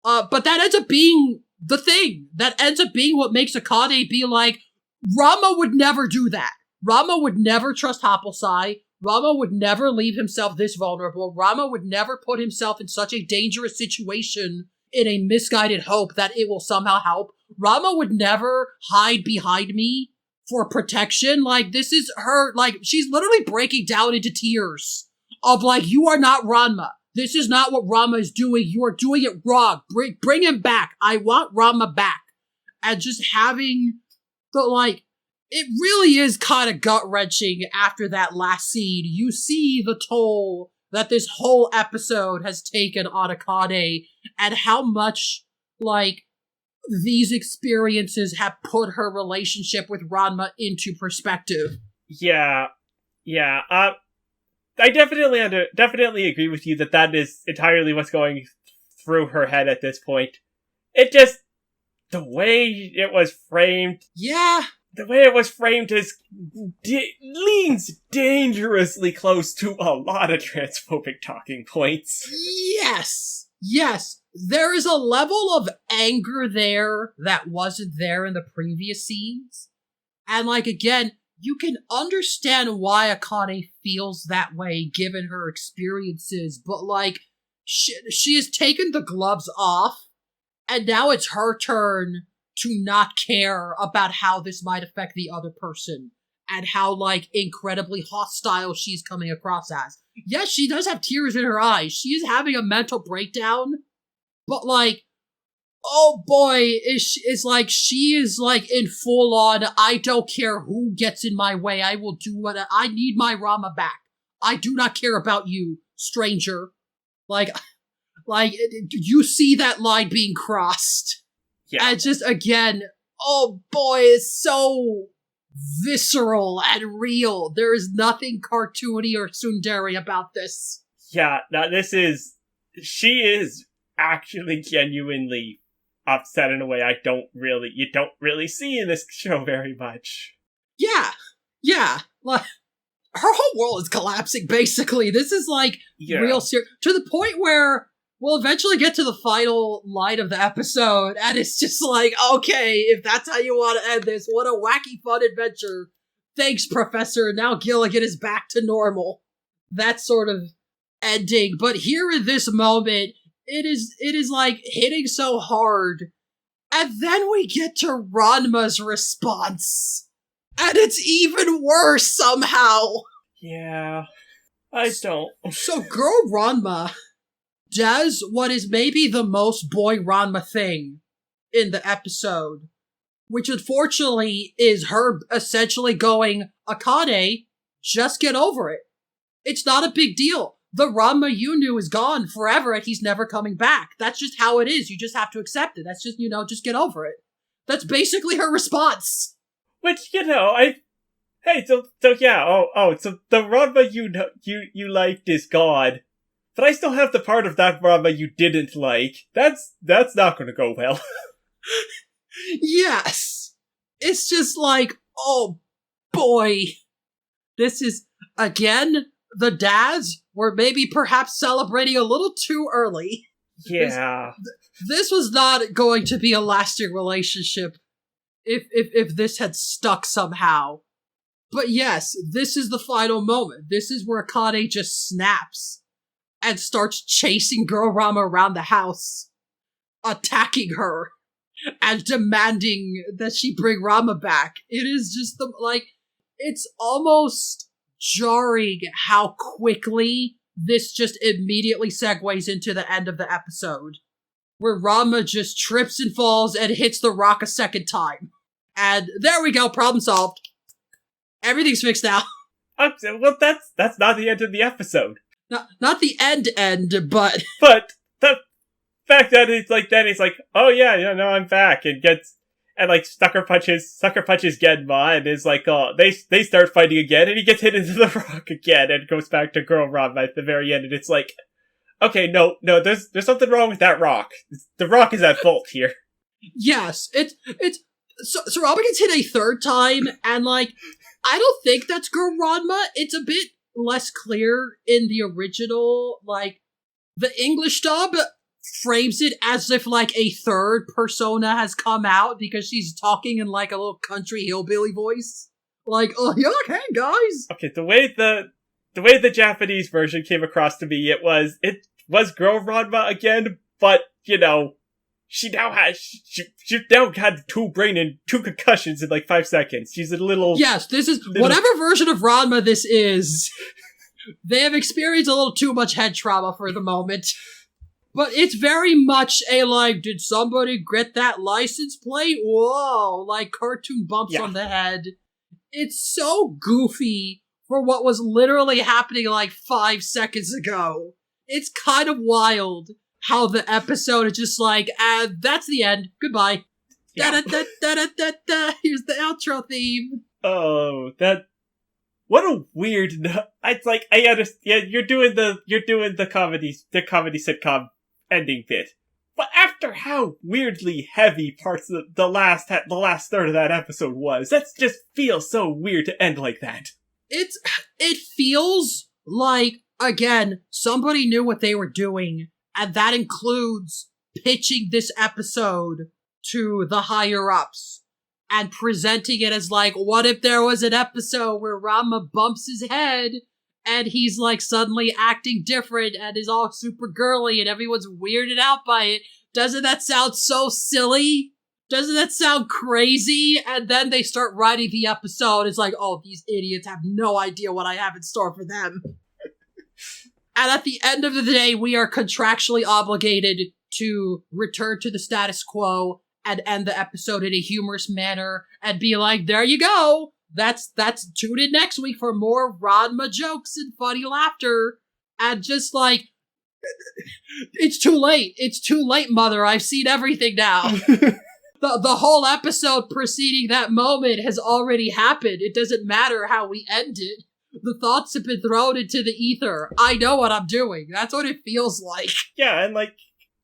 But that ends up being the thing. That ends up being what makes Akane be like, Ranma would never do that. Ranma would never trust Happelsai. Ranma would never leave himself this vulnerable. Ranma would never put himself in such a dangerous situation in a misguided hope that it will somehow help. Ranma would never hide behind me for protection. Like, this is her, like, she's literally breaking down into tears of like, you are not Ranma. This is not what Ranma is doing. You are doing it wrong. Bring him back. I want Ranma back. And just having the, like, it really is kind of gut-wrenching after that last scene. You see the toll that this whole episode has taken on Akane and how much, like, these experiences have put her relationship with Ranma into perspective. Yeah. I definitely agree with you that is entirely what's going through her head at this point. It just, the way it was framed. Yeah. The way it was framed leans dangerously close to a lot of transphobic talking points. Yes. There is a level of anger there that wasn't there in the previous scenes. And, like, again, you can understand why Akane feels that way given her experiences, but, like, she has taken the gloves off, and now it's her turn to not care about how this might affect the other person, and how, like, incredibly hostile she's coming across as. Yes, she does have tears in her eyes. She is having a mental breakdown, but, like, oh boy, is like, she is, like, in full on, I don't care who gets in my way, I will do what I need my Ranma back. I do not care about you, stranger. Like, you see that line being crossed. Yeah. And just, again, oh boy, it's so visceral and real. There is nothing cartoony or tsundere about this. Yeah, now she is actually genuinely upset in a way you don't really see in this show very much. Yeah. Like, her whole world is collapsing, basically. This is, like, real serious. To the point where we'll eventually get to the final line of the episode, and it's just like, okay, if that's how you want to end this, what a wacky fun adventure. Thanks, Professor. Now Gilligan is back to normal. That sort of ending. But here in this moment, it is like hitting so hard. And then we get to Ranma's response. And it's even worse somehow. Yeah. I don't. So girl Ranma does what is maybe the most boy Ranma thing in the episode, which unfortunately is her essentially going, Akane, just get over it. It's not a big deal. The Ranma you knew is gone forever and he's never coming back. That's just how it is. You just have to accept it. That's just, just get over it. That's basically her response. Which, so the Ranma you liked is gone, but I still have the part of that Ranma you didn't like. That's not gonna go well. Yes. It's just like, oh boy. This is, again, the dads were maybe perhaps celebrating a little too early. Yeah. This was not going to be a lasting relationship if this had stuck somehow. But yes, this is the final moment. This is where Akane just snaps and starts chasing Girl Rama around the house, attacking her, and demanding that she bring Rama back. It is just it's almost jarring how quickly this just immediately segues into the end of the episode, where Rama just trips and falls and hits the rock a second time. And there we go, problem solved. Everything's fixed now. Well, that's not the end of the episode. Not the end, but... But the fact that it's like, then it's like, oh yeah, no, I'm back, and sucker punches Genma, and is like, oh, they start fighting again, and he gets hit into the rock again, and goes back to Girl Ranma at the very end, and it's like, okay, no, there's something wrong with that rock. The rock is at fault here. Yes, so Rama gets hit a third time, and I don't think that's Girl Ranma. It's a bit less clear in the original, the English dub frames it as if a third persona has come out because she's talking in a little country hillbilly voice. Oh yeah, okay, guys. Okay, the way the Japanese version came across to me, it was Girl Ranma again, but she now had 2 brain and 2 concussions in 5 seconds. She's a little... Yes, this is... Whatever version of Ranma this is, they have experienced a little too much head trauma for the moment. But it's very much a, did somebody get that license plate? Whoa, cartoon bumps on the head. It's so goofy for what was literally happening 5 seconds ago. It's kind of wild how the episode is just that's the end. Goodbye. Yeah. Da-da-da-da-da-da. Here's the outro theme. Oh, what a weird... It's I understand, you're doing the comedy sitcom ending bit. But after how weirdly heavy parts of the last third of that episode was, that just feels so weird to end like that. It feels again, somebody knew what they were doing, and that includes pitching this episode to the higher-ups and presenting it as what if there was an episode where Rama bumps his head and he's suddenly acting different and is all super girly and everyone's weirded out by it. Doesn't that sound so silly? Doesn't that sound crazy? And then they start writing the episode. It's oh, these idiots have no idea what I have in store for them. And at the end of the day, we are contractually obligated to return to the status quo and end the episode in a humorous manner and be there you go. That's tune in next week for more Ranma jokes and funny laughter. And just it's too late. It's too late, mother. I've seen everything now. The whole episode preceding that moment has already happened. It doesn't matter how we end it. The thoughts have been thrown into the ether. I know what I'm doing. That's what it feels like. Yeah, and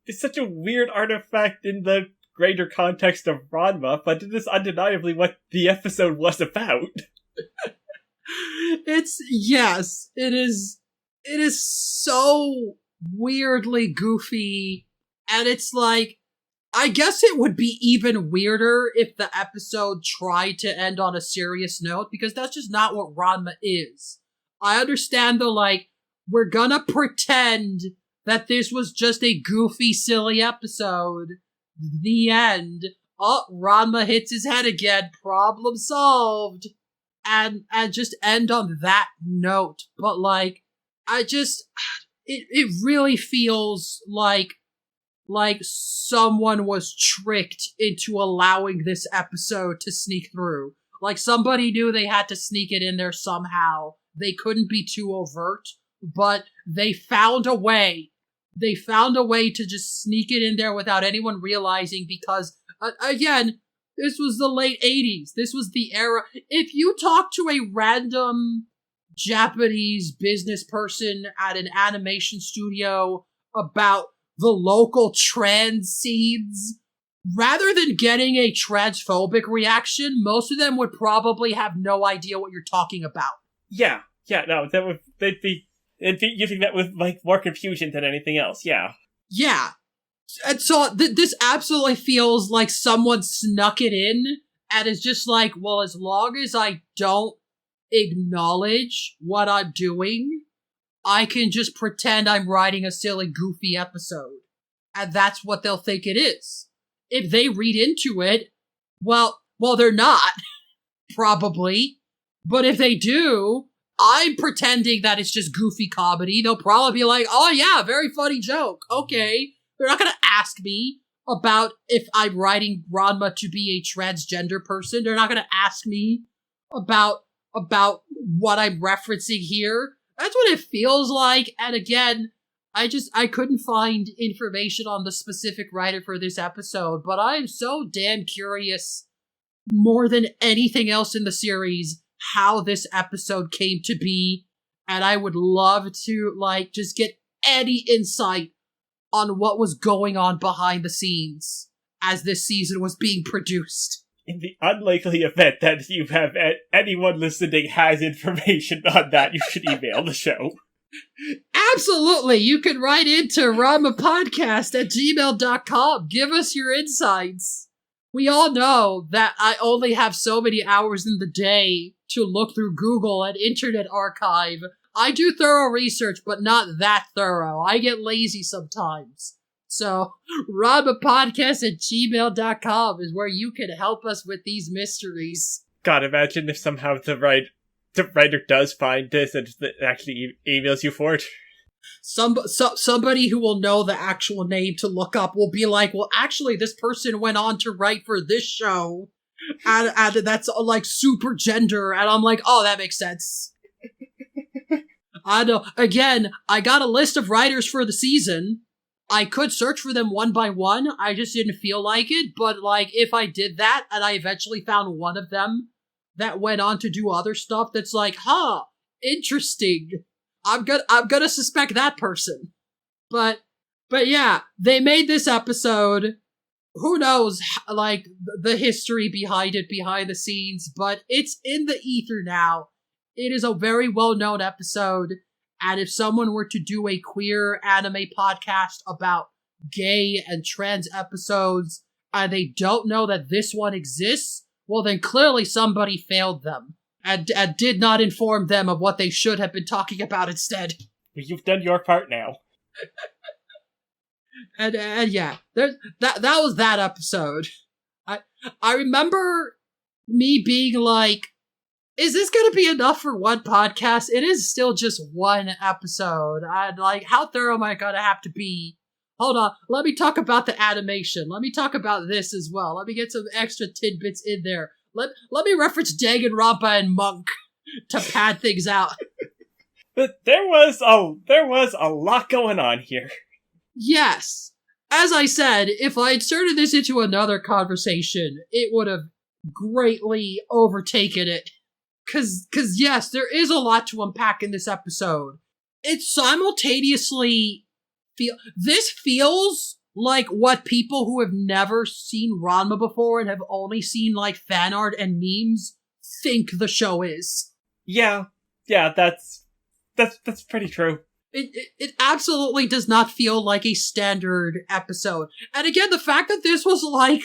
it's such a weird artifact in the greater context of Ranma, but it is undeniably what the episode was about. Yes, it is so weirdly goofy, and it's I guess it would be even weirder if the episode tried to end on a serious note, because that's just not what Ranma is. I understand though, we're gonna pretend that this was just a goofy, silly episode. The end. Oh, Ranma hits his head again. Problem solved. And just end on that note. But it really feels like someone was tricked into allowing this episode to sneak through. Like somebody knew they had to sneak it in there somehow. They couldn't be too overt, but they found a way. They found a way to just sneak it in there without anyone realizing because, again, this was the late 80s. This was the era. If you talk to a random Japanese business person at an animation studio about the local trans scenes, rather than getting a transphobic reaction, most of them would probably have no idea what you're talking about. Yeah, no, they'd be using that with, like, more confusion than anything else, yeah. Yeah. And so this absolutely feels like someone snuck it in and is just like, well, as long as I don't acknowledge what I'm doing, I can just pretend I'm writing a silly, goofy episode. And that's what they'll think it is. If they read into it, well, they're not, probably. But if they do, I'm pretending that it's just goofy comedy. They'll probably be like, oh yeah, very funny joke. Okay. They're not gonna ask me about if I'm writing Ranma to be a transgender person. They're not gonna ask me about what I'm referencing here. That's what it feels like. And again, I couldn't find information on the specific writer for this episode, but I'm so damn curious, more than anything else in the series, how this episode came to be, and I would love to, like, just get any insight on what was going on behind the scenes as this season was being produced. In the unlikely event that you have anyone listening has information on that, you should email the show. Absolutely! You can write into ramapodcast@gmail.com. Give us your insights. We all know that I only have so many hours in the day to look through Google and Internet Archive. I do thorough research, but not that thorough. I get lazy sometimes. So, ramapodcast@gmail.com is where you can help us with these mysteries. God, imagine if somehow the writer does find this and actually emails you for it. Somebody who will know the actual name to look up will be like, well, actually, this person went on to write for this show, and that's like super gender, and I'm like, oh, that makes sense. I know. Again, I got a list of writers for the season. I could search for them one by one. I just didn't feel like it, but like if I did that and I eventually found one of them that went on to do other stuff that's like, huh, interesting. I'm gonna suspect that person. But yeah, they made this episode. Who knows, like, the history behind it, behind the scenes, but it's in the ether now. It is a very well-known episode, and if someone were to do a queer anime podcast about gay and trans episodes, and they don't know that this one exists, well then clearly somebody failed them, and did not inform them of what they should have been talking about instead. You've done your part now. And yeah, that was that episode. I remember me being like, is this gonna be enough for one podcast? It is still just one episode. I'd like, how thorough am I gonna have to be? Hold on, let me talk about the animation. Let me talk about this as well. Let me get some extra tidbits in there. Let me reference Danganronpa and Monk to pad things out. But there was a lot going on here. Yes. As I said, if I inserted this into another conversation, it would have greatly overtaken it. Cause yes, there is a lot to unpack in this episode. It simultaneously this feels like what people who have never seen Ranma before and have only seen like fan art and memes think the show is. Yeah, that's pretty true. It absolutely does not feel like a standard episode. And again, the fact that this was like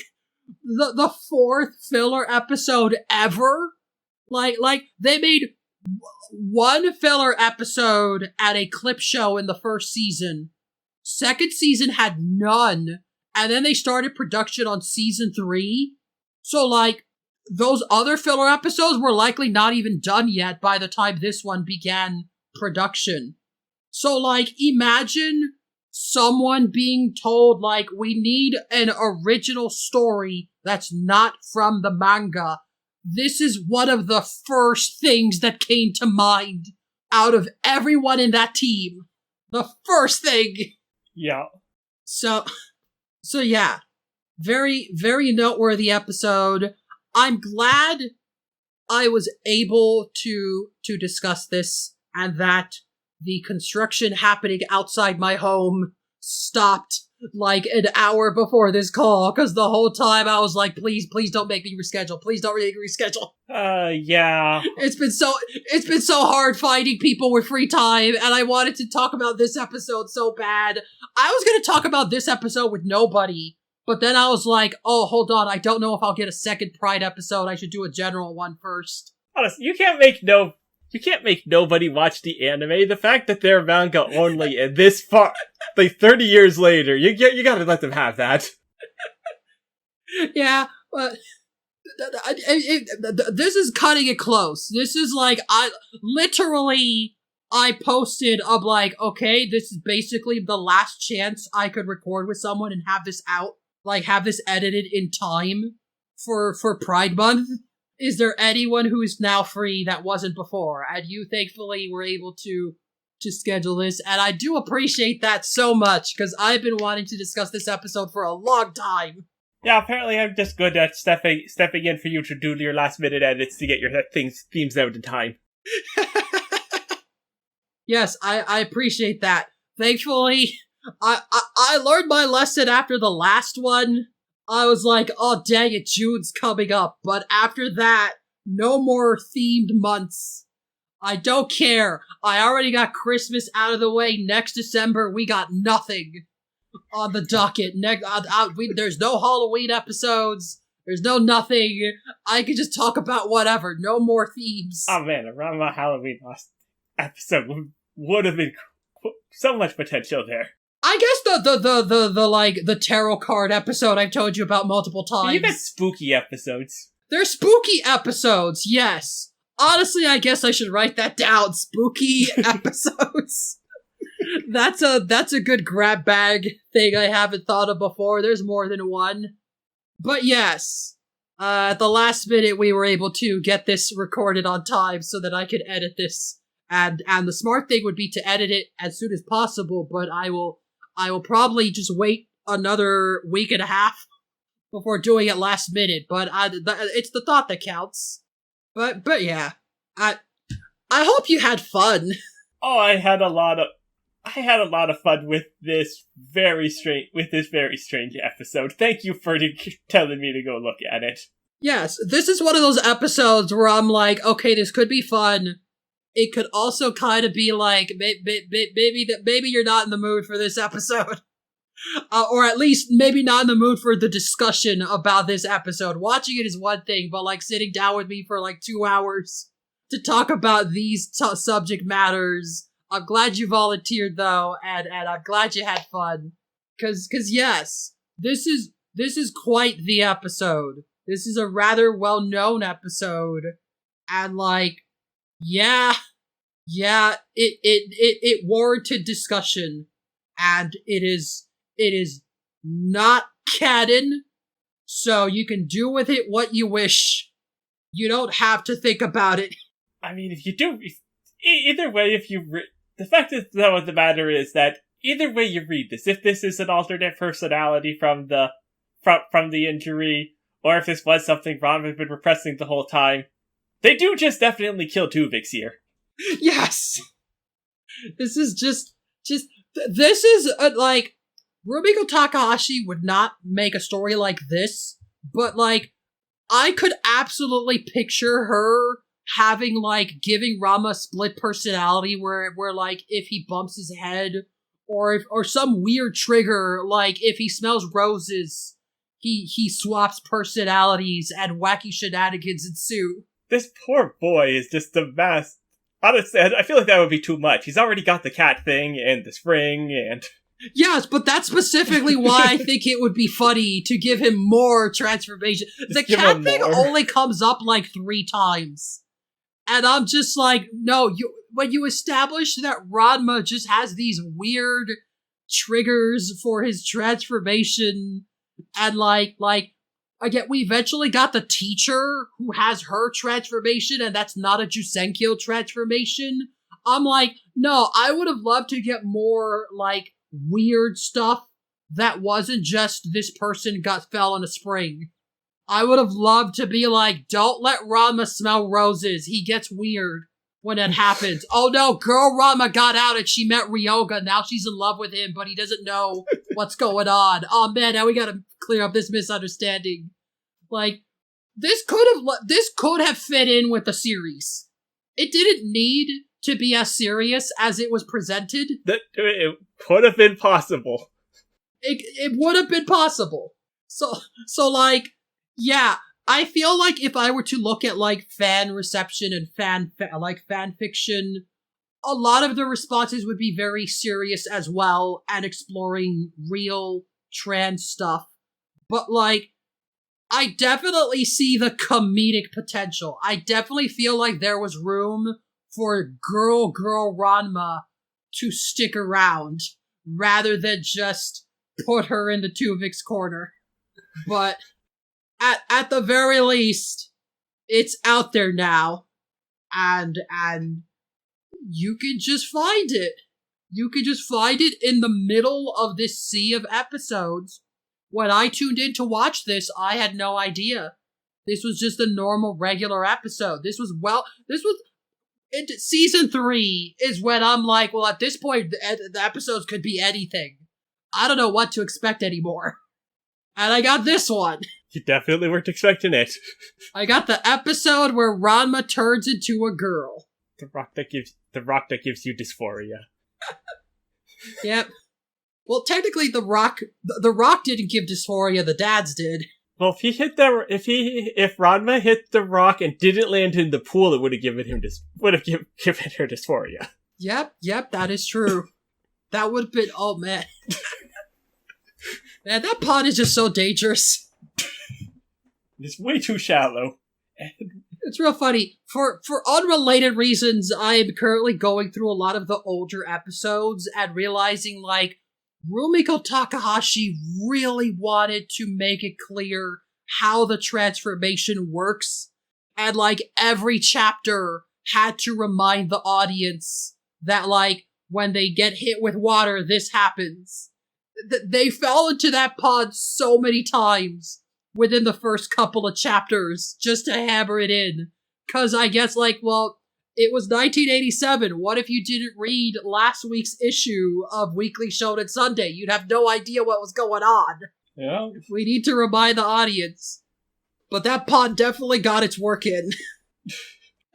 the fourth filler episode ever, like they made one filler episode at a clip show in the first season. Second season had none, and then they started production on season 3. So like those other filler episodes were likely not even done yet by the time this one began production. So, like, imagine someone being told, like, we need an original story that's not from the manga. This is one of the first things that came to mind out of everyone in that team. The first thing. Yeah. So yeah. Very, very noteworthy episode. I'm glad I was able to discuss this, and that the construction happening outside my home stopped like an hour before this call, because the whole time I was like, please don't make me reschedule. Please don't make me reschedule. Yeah. It's been so hard finding people with free time, and I wanted to talk about this episode so bad. I was gonna talk about this episode with nobody, but then I was like, oh, hold on, I don't know if I'll get a second Pride episode. I should do a general one first. Honestly, you can't make nobody watch the anime. The fact that they're manga only and this far, like 30 years later, you gotta let them have that. Yeah, but this is cutting it close. This is like, I posted of like, okay, this is basically the last chance I could record with someone and have this out, like have this edited in time for Pride Month. Is there anyone who is now free that wasn't before? And you thankfully were able to schedule this, and I do appreciate that so much, because I've been wanting to discuss this episode for a long time. Yeah, apparently I'm just good at stepping in for you to do your last minute edits to get your themes out in time. Yes, I appreciate that. Thankfully, I learned my lesson after the last one. I was like, oh dang it, June's coming up. But after that, no more themed months. I don't care. I already got Christmas out of the way. Next December, we got nothing on the docket. There's no Halloween episodes. There's no nothing. I could just talk about whatever. No more themes. Oh man, a Ranma Halloween last episode would have been so much potential there. I guess the tarot card episode I've told you about multiple times. You got spooky episodes. They're spooky episodes, yes. Honestly, I guess I should write that down. Spooky episodes. That's a good grab bag thing I haven't thought of before. There's more than one. But yes, at the last minute we were able to get this recorded on time so that I could edit this. And the smart thing would be to edit it as soon as possible, but I will probably just wait another week and a half before doing it last minute. But it's the thought that counts. But yeah, I hope you had fun. Oh, I had a lot of fun with this very strange episode. Thank you for telling me to go look at it. Yes, this is one of those episodes where I'm like, okay, this could be fun. It could also kind of be like, maybe you're not in the mood for this episode. Or at least maybe not in the mood for the discussion about this episode. Watching it is one thing, but like sitting down with me for like 2 hours to talk about these subject matters. I'm glad you volunteered though, and I'm glad you had fun. Cause yes, this is quite the episode. This is a rather well-known episode. And like, yeah, it warranted discussion, and it is not canon, so you can do with it what you wish. You don't have to think about it. I mean, either way, the fact of the matter is that either way you read this, if this is an alternate personality from the injury, or if this was something Ron had been repressing the whole time, they do just definitely kill Tuvix here. Yes! This is this is like, Rumiko Takahashi would not make a story like this, but like, I could absolutely picture her having like, giving Rama split personality where like, if he bumps his head, or some weird trigger, like if he smells roses, he swaps personalities and wacky shenanigans ensue. This poor boy is just a mess. Honestly, I feel like that would be too much. He's already got the cat thing and the spring and... Yes, but that's specifically why I think it would be funny to give him more transformation. The cat thing only comes up like 3 times. And I'm just like, no, when you establish that Ranma just has these weird triggers for his transformation, and again, we eventually got the teacher who has her transformation, and that's not a Jusenkyo transformation. I'm like, no, I would have loved to get more, weird stuff that wasn't just this person fell in a spring. I would have loved to be like, don't let Ranma smell roses. He gets weird when it happens. Oh no, girl Ranma got out and she met Ryoga. Now she's in love with him, but he doesn't know what's going on. Oh man, now we gotta clear up this misunderstanding. This could have fit in with the series. It didn't need to be as serious as it was presented. It could have been possible. It would have been possible. So yeah, I feel like if I were to look at fan reception and fan fiction, a lot of the responses would be very serious as well and exploring real trans stuff. But I definitely see the comedic potential. I definitely feel like there was room for girl Ranma to stick around rather than just put her in the Tuvik's corner. But at the very least, it's out there now, and you can just find it. You can just find it in the middle of this sea of episodes. When I tuned in to watch this, I had no idea. This was just a normal, regular episode. Season 3 is when I'm like, well, at this point, the episodes could be anything. I don't know what to expect anymore. And I got this one. You definitely weren't expecting it. I got the episode where Ranma turns into a girl. The rock that gives you dysphoria. Yep. Well, technically, the rock didn't give dysphoria. The dads did. Well, if Ranma hit the rock and didn't land in the pool, it would have given her dysphoria. Yep, that is true. That would have been, oh man. Man, that pond is just so dangerous. It's way too shallow. It's real funny. For unrelated reasons, I am currently going through a lot of the older episodes and realizing, Rumiko Takahashi really wanted to make it clear how the transformation works, and, every chapter had to remind the audience that, when they get hit with water, this happens. They fell into that pond so many times within the first couple of chapters just to hammer it in. 'Cause I guess, it was 1987. What if you didn't read last week's issue of Weekly Shonen Sunday? You'd have no idea what was going on. Yeah. We need to remind the audience. But that pond definitely got its work in.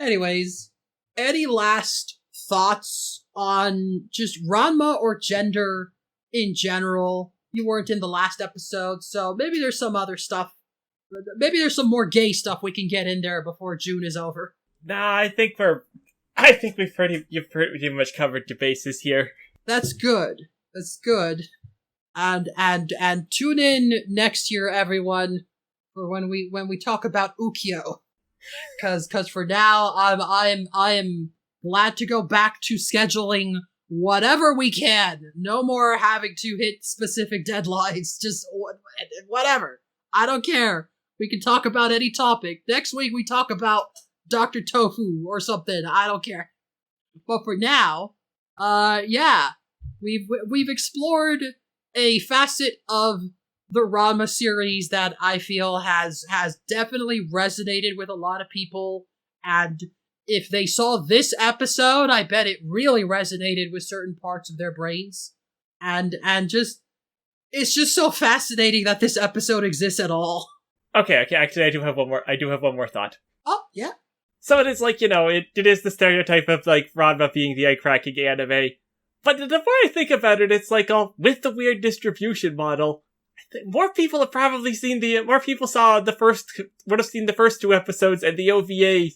Anyways, any last thoughts on just Ranma or gender in general? You weren't in the last episode, so maybe there's some other stuff. Maybe there's some more gay stuff we can get in there before June is over. Nah, I think you've pretty much covered the bases here. That's good. And tune in next year, everyone, for when we talk about Ukyo. Cause for now, I am glad to go back to scheduling whatever we can. No more having to hit specific deadlines. Just whatever. I don't care. We can talk about any topic. Next week we talk about Dr. Tofu or something. I don't care. But for now, yeah, we've explored a facet of the Ranma series that I feel has definitely resonated with a lot of people. And if they saw this episode, I bet it really resonated with certain parts of their brains. And just, it's just so fascinating that this episode exists at all. Okay, actually I do have one more thought. Oh, yeah. So it is it is the stereotype of Ranma being the eye-cracking anime. But the more I think about it, it's with the weird distribution model, more people have probably seen would have seen the first two episodes and the OVAs,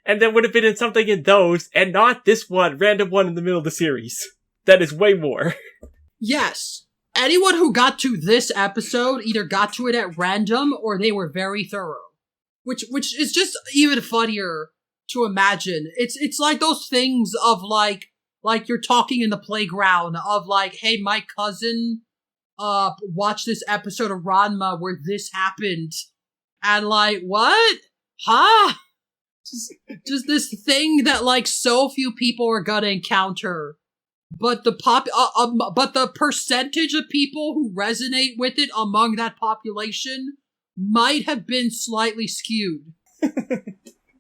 and then would have been in something in those, and not this random one in the middle of the series. That is way more. Yes. Anyone who got to this episode either got to it at random or they were very thorough. Which is just even funnier to imagine. It's like those things of like you're talking in the playground of like, hey, my cousin watched this episode of Ranma where this happened. And like, what? Huh? Just this thing that like so few people are gonna encounter. But the percentage of people who resonate with it among that population might have been slightly skewed.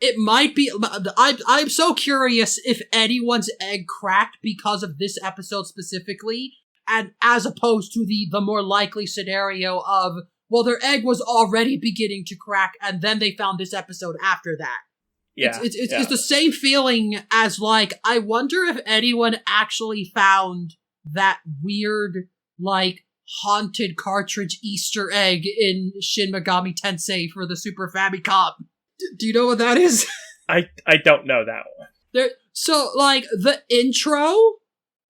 It might be. I'm so curious if anyone's egg cracked because of this episode specifically, and as opposed to the more likely scenario of, well, their egg was already beginning to crack, and then they found this episode after that. Yeah, it's the same feeling as like, I wonder if anyone actually found that weird, like, haunted cartridge Easter egg in Shin Megami Tensei for the Super Famicom. Do you know what that is? I don't know that one. So, like, the intro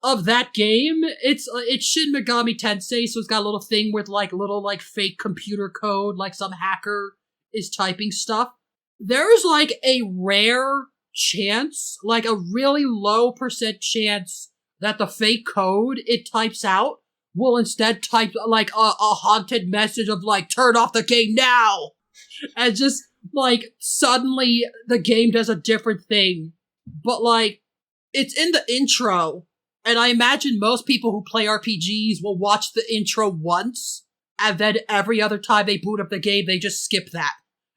of that game, it's Shin Megami Tensei, so it's got a little thing with, like, little, like, fake computer code, like some hacker is typing stuff. There's, like, a rare chance, like a really low % chance that the fake code it types out will instead type, like, a haunted message of, like, turn off the game now! And just, like, suddenly the game does a different thing. But, like, it's in the intro, and I imagine most people who play RPGs will watch the intro once, and then every other time they boot up the game, they just skip that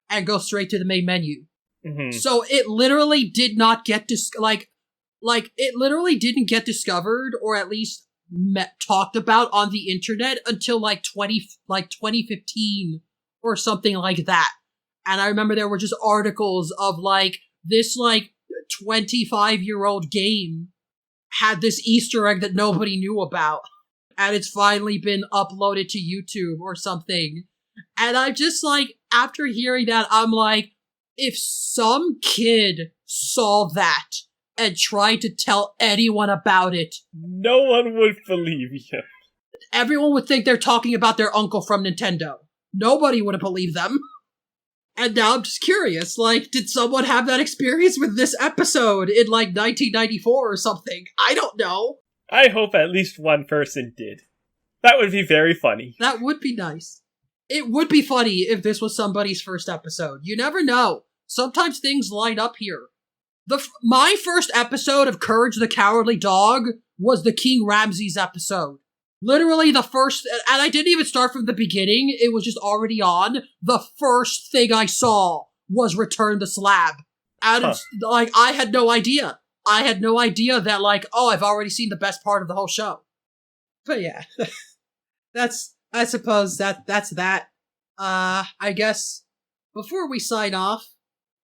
and go straight to the main menu. Mm-hmm. So it literally did not get it literally didn't get discovered, or at least talked about on the internet until like 2015 or something like that. And I remember there were just articles of like this like 25-year-old game had this Easter egg that nobody knew about, and it's finally been uploaded to YouTube or something. And I'm just like, after hearing that, I'm like, if some kid saw that and tried to tell anyone about it, no one would believe you. Everyone would think they're talking about their uncle from Nintendo. Nobody would have believed them. And now I'm just curious, like, did someone have that experience with this episode in, like, 1994 or something? I don't know. I hope at least one person did. That would be very funny. That would be nice. It would be funny if this was somebody's first episode. You never know. Sometimes things line up here. My first episode of Courage the Cowardly Dog was the King Ramses episode. Literally the first, and I didn't even start from the beginning, it was just already on. The first thing I saw was Return to Slab. And it's, like, I had no idea. I had no idea that, like, oh, I've already seen the best part of the whole show. But yeah, I suppose that's that. I guess, before we sign off,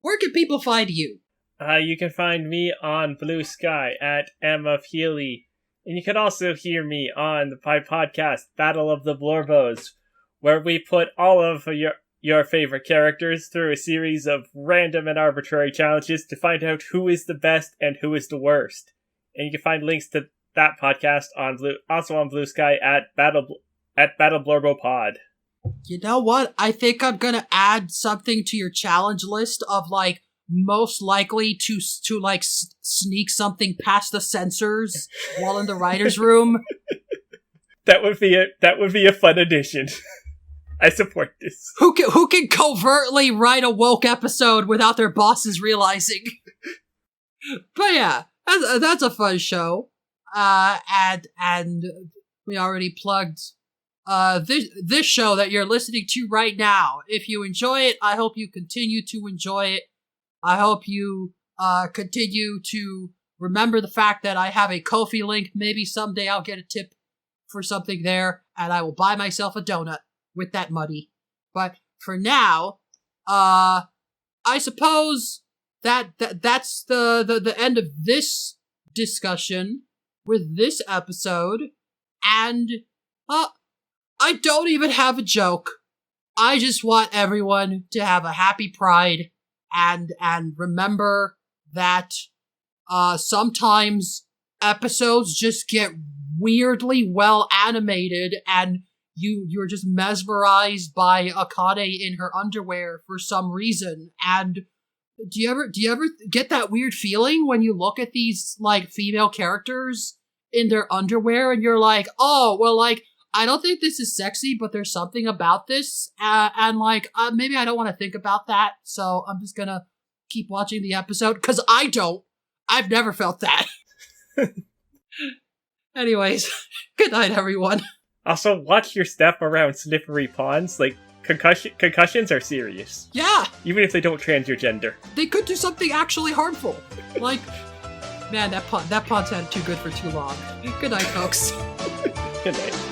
where can people find you? You can find me on Blue Sky at Emma Healy. And you can also hear me on the podcast Battle of the Blorbos, where we put all of your favorite characters through a series of random and arbitrary challenges to find out who is the best and who is the worst. And you can find links to that podcast on Blue Sky at Battle Blorbo Pod. You know what? I think I'm gonna add something to your challenge list of like most likely to like sneak something past the censors while in the writer's room. That would be a fun addition. I support this. Who can covertly write a woke episode without their bosses realizing? But yeah, that's a fun show. And we already plugged this show that you're listening to right now. If you enjoy it, I hope you continue to enjoy it. I hope you continue to remember the fact that I have a Ko-fi link. Maybe someday I'll get a tip for something there, and I will buy myself a donut with that money. But for now, I suppose that's the end of this discussion with this episode. And I don't even have a joke. I just want everyone to have a happy Pride. And remember that sometimes episodes just get weirdly well animated, and you're just mesmerized by Akane in her underwear for some reason. And Do you ever get that weird feeling when you look at these, like, female characters in their underwear and you're like, oh, well, like, I don't think this is sexy, but there's something about this, and, like, maybe I don't want to think about that, so I'm just gonna keep watching the episode, because I don't. I've never felt that. Anyways, good night, everyone. Also, watch your step around slippery ponds. Like, concussions are serious. Yeah! Even if they don't trans your gender. They could do something actually harmful. Like, man, that pond sounded too good for too long. Good night, folks. Good night.